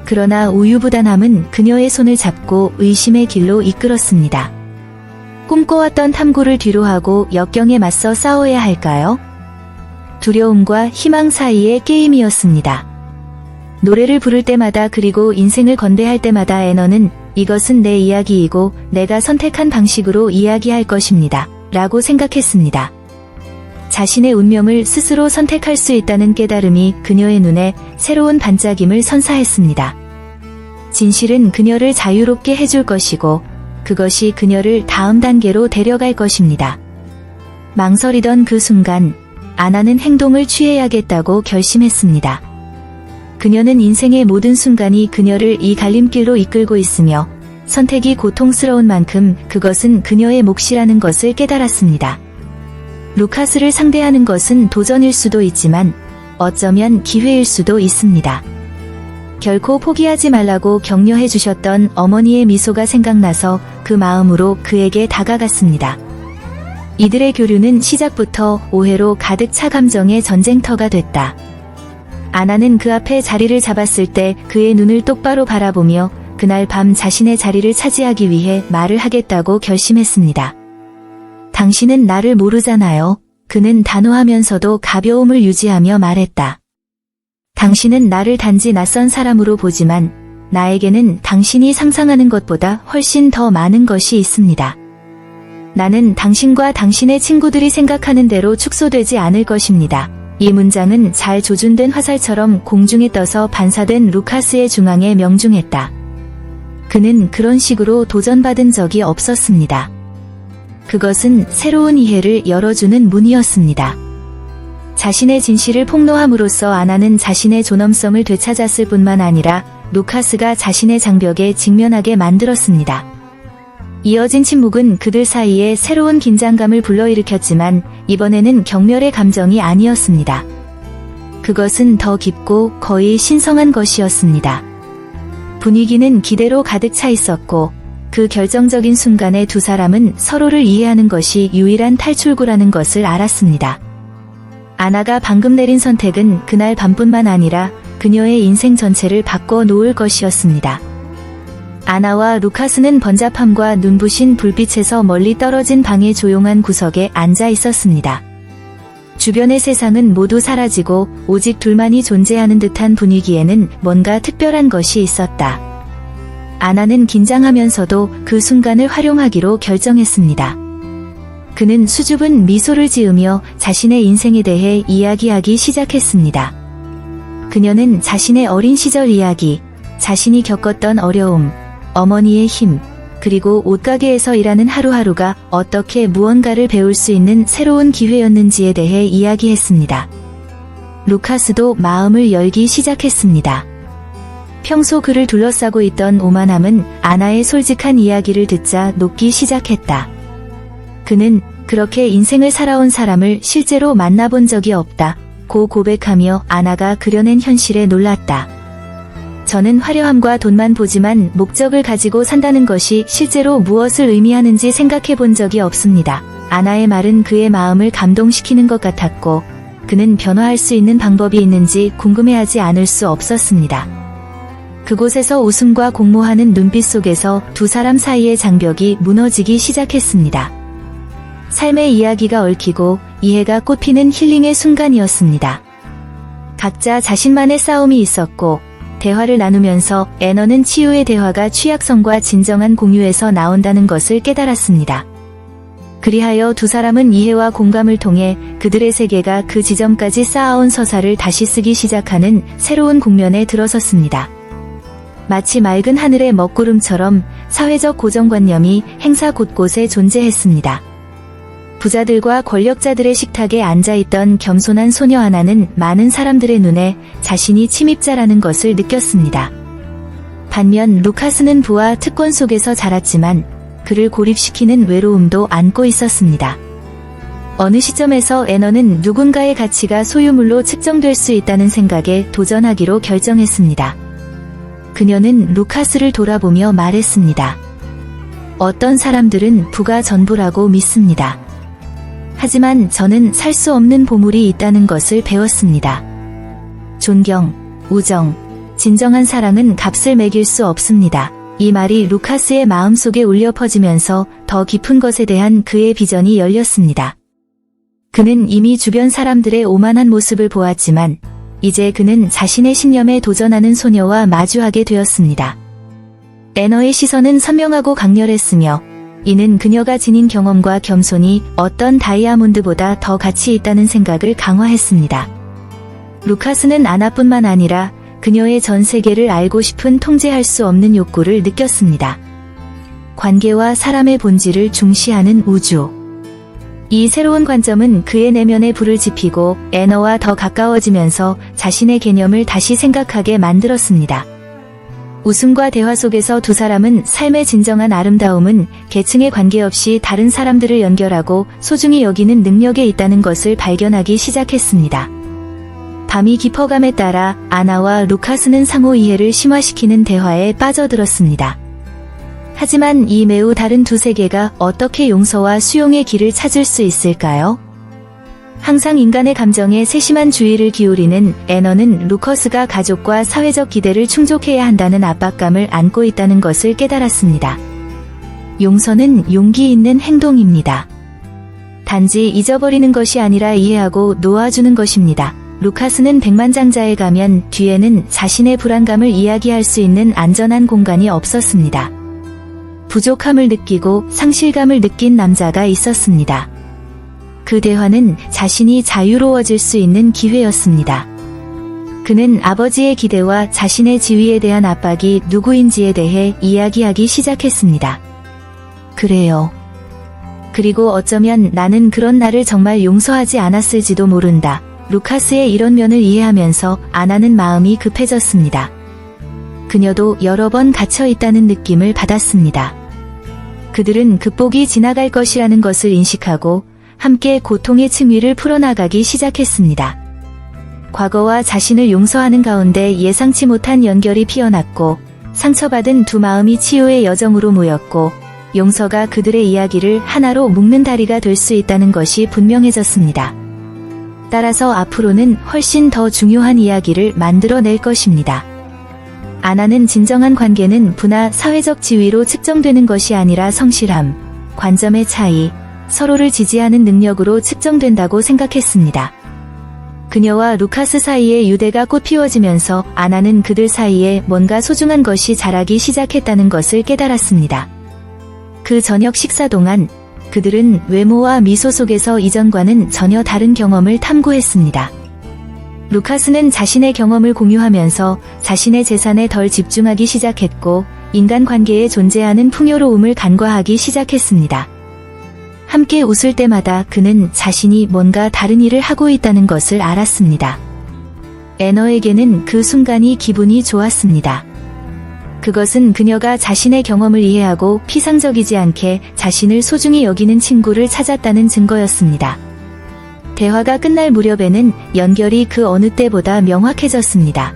그러나 우유부단함은 그녀의 손을 잡고 의심의 길로 이끌었습니다. 꿈꿔왔던 탐구를 뒤로하고 역경에 맞서 싸워야 할까요? 두려움과 희망 사이의 게임이었습니다. 노래를 부를 때마다 그리고 인생을 건배할 때마다 애너는 이것은 내 이야기이고 내가 선택한 방식으로 이야기할 것입니다. 라고 생각했습니다. 자신의 운명을 스스로 선택할 수 있다는 깨달음이 그녀의 눈에 새로운 반짝임을 선사했습니다. 진실은 그녀를 자유롭게 해줄 것이고 그것이 그녀를 다음 단계로 데려갈 것입니다. 망설이던 그 순간 아나는 행동을 취해야겠다고 결심했습니다. 그녀는 인생의 모든 순간이 그녀를 이 갈림길로 이끌고 있으며 선택이 고통스러운 만큼 그것은 그녀의 몫이라는 것을 깨달았습니다. 루카스를 상대하는 것은 도전일 수도 있지만 어쩌면 기회일 수도 있습니다. 결코 포기하지 말라고 격려해 주셨던 어머니의 미소가 생각나서 그 마음으로 그에게 다가갔습니다. 이들의 교류는 시작부터 오해로 가득 차 감정의 전쟁터가 됐다. 아나는 그 앞에 자리를 잡았을 때 그의 눈을 똑바로 바라보며 그날 밤 자신의 자리를 차지하기 위해 말을 하겠다고 결심했습니다. 당신은 나를 모르잖아요. 그는 단호하면서도 가벼움을 유지하며 말했다. 당신은 나를 단지 낯선 사람으로 보지만 나에게는 당신이 상상하는 것보다 훨씬 더 많은 것이 있습니다. 나는 당신과 당신의 친구들이 생각하는 대로 축소되지 않을 것입니다. 이 문장은 잘 조준된 화살처럼 공중에 떠서 반사된 루카스의 중앙에 명중했다. 그는 그런 식으로 도전받은 적이 없었습니다. 그것은 새로운 이해를 열어주는 문이었습니다. 자신의 진실을 폭로함으로써 아나는 자신의 존엄성을 되찾았을 뿐만 아니라 루카스가 자신의 장벽에 직면하게 만들었습니다. 이어진 침묵은 그들 사이에 새로운 긴장감을 불러일으켰지만 이번에는 경멸의 감정이 아니었습니다. 그것은 더 깊고 거의 신성한 것이었습니다. 분위기는 기대로 가득 차 있었고 그 결정적인 순간에 두 사람은 서로를 이해하는 것이 유일한 탈출구라는 것을 알았습니다. 아나가 방금 내린 선택은 그날 밤뿐만 아니라 그녀의 인생 전체를 바꿔 놓을 것이었습니다. 아나와 루카스는 번잡함과 눈부신 불빛에서 멀리 떨어진 방의 조용한 구석에 앉아 있었습니다. 주변의 세상은 모두 사라지고 오직 둘만이 존재하는 듯한 분위기에는 뭔가 특별한 것이 있었다. 아나는 긴장하면서도 그 순간을 활용하기로 결정했습니다. 그는 수줍은 미소를 지으며 자신의 인생에 대해 이야기하기 시작했습니다. 그녀는 자신의 어린 시절 이야기, 자신이 겪었던 어려움, 어머니의 힘, 그리고 옷가게에서 일하는 하루하루가 어떻게 무언가를 배울 수 있는 새로운 기회였는지에 대해 이야기했습니다. 루카스도 마음을 열기 시작했습니다. 평소 그를 둘러싸고 있던 오만함은 아나의 솔직한 이야기를 듣자 녹기 시작했다. 그는 그렇게 인생을 살아온 사람을 실제로 만나본 적이 없다고 고백하며 아나가 그려낸 현실에 놀랐다. 저는 화려함과 돈만 보지만 목적을 가지고 산다는 것이 실제로 무엇을 의미하는지 생각해 본 적이 없습니다. 아나의 말은 그의 마음을 감동시키는 것 같았고 그는 변화할 수 있는 방법이 있는지 궁금해하지 않을 수 없었습니다. 그곳에서 웃음과 공모하는 눈빛 속에서 두 사람 사이의 장벽이 무너지기 시작했습니다. 삶의 이야기가 얽히고 이해가 꽃피는 힐링의 순간이었습니다. 각자 자신만의 싸움이 있었고 대화를 나누면서 애너는 치유의 대화가 취약성과 진정한 공유에서 나온다는 것을 깨달았습니다. 그리하여 두 사람은 이해와 공감을 통해 그들의 세계가 그 지점까지 쌓아온 서사를 다시 쓰기 시작하는 새로운 국면에 들어섰습니다. 마치 맑은 하늘의 먹구름처럼 사회적 고정관념이 행사 곳곳에 존재했습니다. 부자들과 권력자들의 식탁에 앉아있던 겸손한 소녀 하나는 많은 사람들의 눈에 자신이 침입자라는 것을 느꼈습니다. 반면 루카스는 부와 특권 속에서 자랐지만 그를 고립시키는 외로움도 안고 있었습니다. 어느 시점에서 애너는 누군가의 가치가 소유물로 측정될 수 있다는 생각에 도전하기로 결정했습니다. 그녀는 루카스를 돌아보며 말했습니다. 어떤 사람들은 부가 전부라고 믿습니다. 하지만 저는 살 수 없는 보물이 있다는 것을 배웠습니다. 존경, 우정, 진정한 사랑은 값을 매길 수 없습니다. 이 말이 루카스의 마음속에 울려 퍼지면서 더 깊은 것에 대한 그의 비전이 열렸습니다. 그는 이미 주변 사람들의 오만한 모습을 보았지만 이제 그는 자신의 신념에 도전하는 소녀와 마주하게 되었습니다. 애너의 시선은 선명하고 강렬했으며 이는 그녀가 지닌 경험과 겸손이 어떤 다이아몬드보다 더 가치 있다는 생각을 강화했습니다. 루카스는 아나뿐만 아니라 그녀의 전 세계를 알고 싶은 통제할 수 없는 욕구를 느꼈습니다. 관계와 사람의 본질을 중시하는 우주. 이 새로운 관점은 그의 내면에 불을 지피고 애너와 더 가까워지면서 자신의 개념을 다시 생각하게 만들었습니다. 웃음과 대화 속에서 두 사람은 삶의 진정한 아름다움은 계층에 관계없이 다른 사람들을 연결하고 소중히 여기는 능력에 있다는 것을 발견하기 시작했습니다. 밤이 깊어감에 따라 아나와 루카스는 상호 이해를 심화시키는 대화에 빠져들었습니다. 하지만 이 매우 다른 두 세계가 어떻게 용서와 수용의 길을 찾을 수 있을까요? 항상 인간의 감정에 세심한 주의를 기울이는 애너는 루커스가 가족과 사회적 기대를 충족해야 한다는 압박감을 안고 있다는 것을 깨달았습니다. 용서는 용기 있는 행동입니다. 단지 잊어버리는 것이 아니라 이해하고 놓아주는 것입니다. 루카스는 백만장자에 가면 뒤에는 자신의 불안감을 이야기할 수 있는 안전한 공간이 없었습니다. 부족함을 느끼고 상실감을 느낀 남자가 있었습니다. 그 대화는 자신이 자유로워질 수 있는 기회였습니다. 그는 아버지의 기대와 자신의 지위에 대한 압박이 누구인지에 대해 이야기하기 시작했습니다. 그래요. 그리고 어쩌면 나는 그런 나를 정말 용서하지 않았을지도 모른다. 루카스의 이런 면을 이해하면서 아나는 마음이 급해졌습니다. 그녀도 여러 번 갇혀 있다는 느낌을 받았습니다. 그들은 극복이 지나갈 것이라는 것을 인식하고 함께 고통의 층위를 풀어나가기 시작했습니다. 과거와 자신을 용서하는 가운데 예상치 못한 연결이 피어났고 상처받은 두 마음이 치유의 여정으로 모였고 용서가 그들의 이야기를 하나로 묶는 다리가 될 수 있다는 것이 분명해졌습니다. 따라서 앞으로는 훨씬 더 중요한 이야기를 만들어낼 것입니다. 아나는 진정한 관계는 부나 사회적 지위로 측정되는 것이 아니라 성실함, 관점의 차이, 서로를 지지하는 능력으로 측정된다고 생각했습니다. 그녀와 루카스 사이에 유대가 꽃피워지면서 아나는 그들 사이에 뭔가 소중한 것이 자라기 시작했다는 것을 깨달았습니다. 그 저녁 식사 동안 그들은 외모와 미소 속에서 이전과는 전혀 다른 경험을 탐구했습니다. 루카스는 자신의 경험을 공유하면서 자신의 재산에 덜 집중하기 시작했고 인간관계에 존재하는 풍요로움을 간과하기 시작했습니다. 함께 웃을 때마다 그는 자신이 뭔가 다른 일을 하고 있다는 것을 알았습니다. 애너에게는 그 순간이 기분이 좋았습니다. 그것은 그녀가 자신의 경험을 이해하고 피상적이지 않게 자신을 소중히 여기는 친구를 찾았다는 증거였습니다. 대화가 끝날 무렵에는 연결이 그 어느 때보다 명확해졌습니다.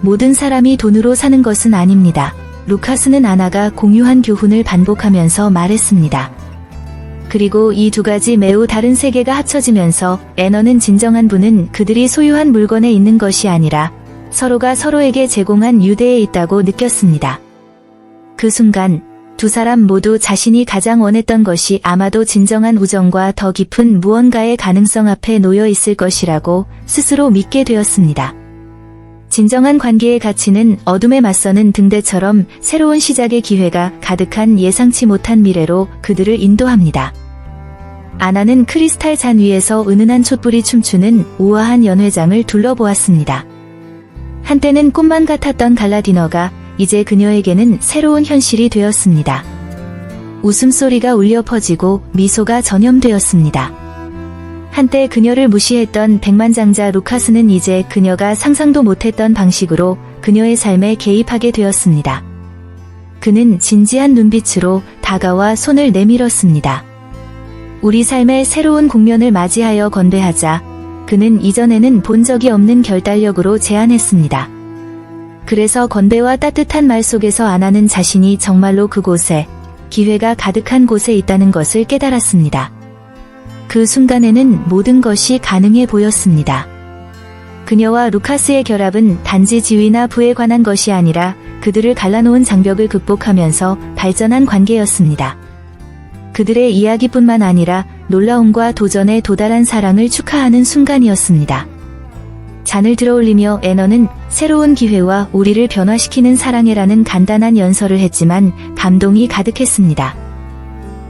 모든 사람이 돈으로 사는 것은 아닙니다. 루카스는 아나가 공유한 교훈을 반복하면서 말했습니다. 그리고 이 두 가지 매우 다른 세계가 합쳐지면서 애너는 진정한 부는 그들이 소유한 물건에 있는 것이 아니라 서로가 서로에게 제공한 유대에 있다고 느꼈습니다. 그 순간 두 사람 모두 자신이 가장 원했던 것이 아마도 진정한 우정과 더 깊은 무언가의 가능성 앞에 놓여 있을 것이라고 스스로 믿게 되었습니다. 진정한 관계의 가치는 어둠에 맞서는 등대처럼 새로운 시작의 기회가 가득한 예상치 못한 미래로 그들을 인도합니다. 아나는 크리스탈 잔 위에서 은은한 촛불이 춤추는 우아한 연회장을 둘러보았습니다. 한때는 꿈만 같았던 갈라 디너가 이제 그녀에게는 새로운 현실이 되었습니다. 웃음소리가 울려 퍼지고 미소가 전염되었습니다. 한때 그녀를 무시했던 백만장자 루카스는 이제 그녀가 상상도 못했던 방식으로 그녀의 삶에 개입하게 되었습니다. 그는 진지한 눈빛으로 다가와 손을 내밀었습니다. 우리 삶의 새로운 국면을 맞이하여 건배하자. 그는 이전에는 본 적이 없는 결단력으로 제안했습니다. 그래서 건배와 따뜻한 말 속에서 아나는 자신이 정말로 그곳에, 기회가 가득한 곳에 있다는 것을 깨달았습니다. 그 순간에는 모든 것이 가능해 보였습니다. 그녀와 루카스의 결합은 단지 지위나 부에 관한 것이 아니라 그들을 갈라놓은 장벽을 극복하면서 발전한 관계였습니다. 그들의 이야기뿐만 아니라 놀라움과 도전에 도달한 사랑을 축하하는 순간이었습니다. 잔을 들어올리며 애너는 새로운 기회와 우리를 변화시키는 사랑해라는 간단한 연설을 했지만 감동이 가득했습니다.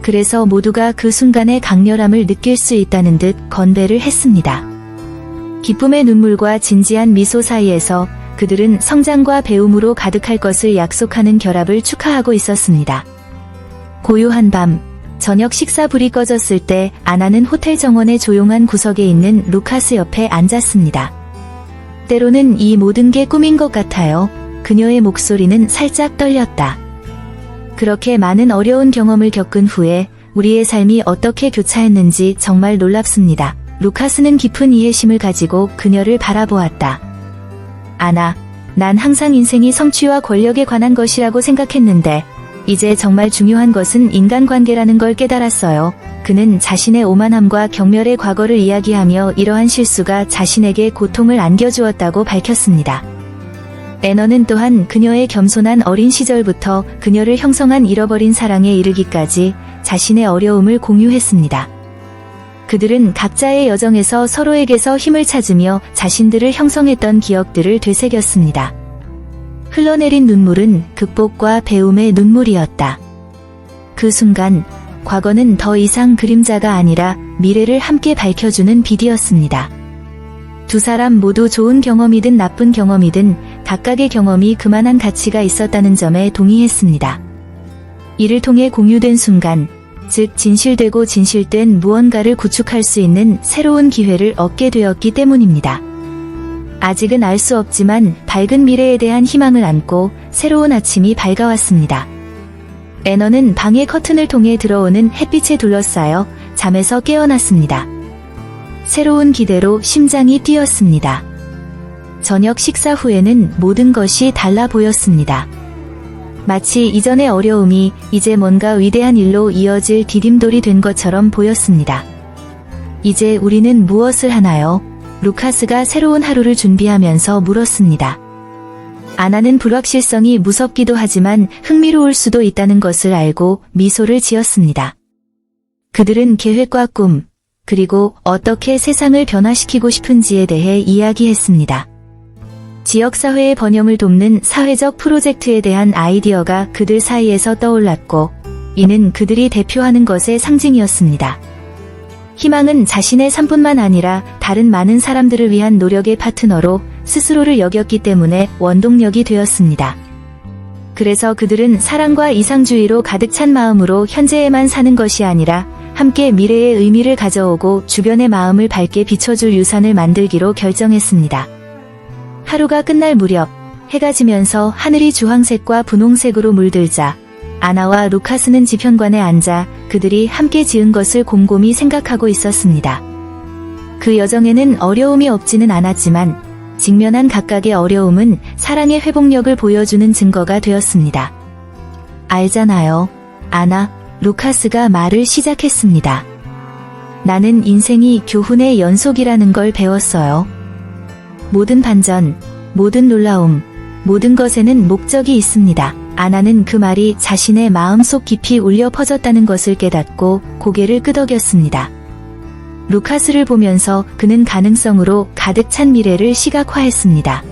그래서 모두가 그 순간의 강렬함을 느낄 수 있다는 듯 건배를 했습니다. 기쁨의 눈물과 진지한 미소 사이에서 그들은 성장과 배움으로 가득할 것을 약속하는 결합을 축하하고 있었습니다. 고요한 밤, 저녁 식사 불이 꺼졌을 때 아나는 호텔 정원의 조용한 구석에 있는 루카스 옆에 앉았습니다. 때로는 이 모든 게 꿈인 것 같아요. 그녀의 목소리는 살짝 떨렸다. 그렇게 많은 어려운 경험을 겪은 후에 우리의 삶이 어떻게 교차했는지 정말 놀랍습니다. 루카스는 깊은 이해심을 가지고 그녀를 바라보았다. 아나, 난 항상 인생이 성취와 권력에 관한 것이라고 생각했는데 이제 정말 중요한 것은 인간관계라는 걸 깨달았어요. 그는 자신의 오만함과 경멸의 과거를 이야기하며 이러한 실수가 자신에게 고통을 안겨주었다고 밝혔습니다. 애너는 또한 그녀의 겸손한 어린 시절부터 그녀를 형성한 잃어버린 사랑에 이르기까지 자신의 어려움을 공유했습니다. 그들은 각자의 여정에서 서로에게서 힘을 찾으며 자신들을 형성했던 기억들을 되새겼습니다. 흘러내린 눈물은 극복과 배움의 눈물이었다. 그 순간 과거는 더 이상 그림자가 아니라 미래를 함께 밝혀주는 빛이었습니다. 두 사람 모두 좋은 경험이든 나쁜 경험이든 각각의 경험이 그만한 가치가 있었다는 점에 동의했습니다. 이를 통해 공유된 순간, 즉 진실되고 진실된 무언가를 구축할 수 있는 새로운 기회를 얻게 되었기 때문입니다. 아직은 알 수 없지만 밝은 미래에 대한 희망을 안고 새로운 아침이 밝아왔습니다. 애너는 방의 커튼을 통해 들어오는 햇빛에 둘러싸여 잠에서 깨어났습니다. 새로운 기대로 심장이 뛰었습니다. 저녁 식사 후에는 모든 것이 달라 보였습니다. 마치 이전의 어려움이 이제 뭔가 위대한 일로 이어질 디딤돌이 된 것처럼 보였습니다. 이제 우리는 무엇을 하나요? 루카스가 새로운 하루를 준비하면서 물었습니다. 아나는 불확실성이 무섭기도 하지만 흥미로울 수도 있다는 것을 알고 미소를 지었습니다. 그들은 계획과 꿈, 그리고 어떻게 세상을 변화시키고 싶은지에 대해 이야기했습니다. 지역사회의 번영을 돕는 사회적 프로젝트에 대한 아이디어가 그들 사이에서 떠올랐고, 이는 그들이 대표하는 것의 상징이었습니다. 희망은 자신의 삶뿐만 아니라 다른 많은 사람들을 위한 노력의 파트너로 스스로를 여겼기 때문에 원동력이 되었습니다. 그래서 그들은 사랑과 이상주의로 가득 찬 마음으로 현재에만 사는 것이 아니라 함께 미래의 의미를 가져오고 주변의 마음을 밝게 비춰줄 유산을 만들기로 결정했습니다. 하루가 끝날 무렵 해가 지면서 하늘이 주황색과 분홍색으로 물들자 아나와 루카스는 지편관에 앉아 그들이 함께 지은 것을 곰곰이 생각하고 있었습니다. 그 여정에는 어려움이 없지는 않았지만 직면한 각각의 어려움은 사랑의 회복력을 보여주는 증거가 되었습니다. 알잖아요, 아나, 루카스가 말을 시작했습니다. 나는 인생이 교훈의 연속이라는 걸 배웠어요. 모든 반전, 모든 놀라움, 모든 것에는 목적이 있습니다. 아나는 그 말이 자신의 마음속 깊이 울려 퍼졌다는 것을 깨닫고 고개를 끄덕였습니다. 루카스를 보면서 그는 가능성으로 가득 찬 미래를 시각화했습니다.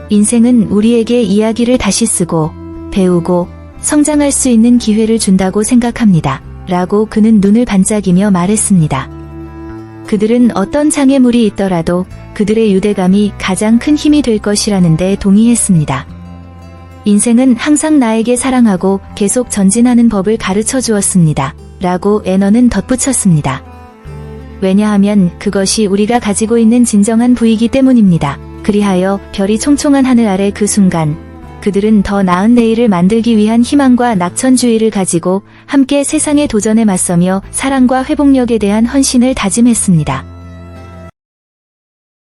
인생은 우리에게 이야기를 다시 쓰고 배우고 성장할 수 있는 기회를 준다고 생각합니다. 라고 그는 눈을 반짝이며 말했습니다. 그들은 어떤 장애물이 있더라도 그들의 유대감이 가장 큰 힘이 될 것이라는 데 동의했습니다. 인생은 항상 나에게 사랑하고 계속 전진하는 법을 가르쳐 주었습니다. 라고 애너는 덧붙였습니다. 왜냐하면 그것이 우리가 가지고 있는 진정한 부이기 때문입니다. 그리하여 별이 총총한 하늘 아래 그 순간 그들은 더 나은 내일을 만들기 위한 희망과 낙천주의를 가지고 함께 세상의 도전에 맞서며 사랑과 회복력에 대한 헌신을 다짐했습니다.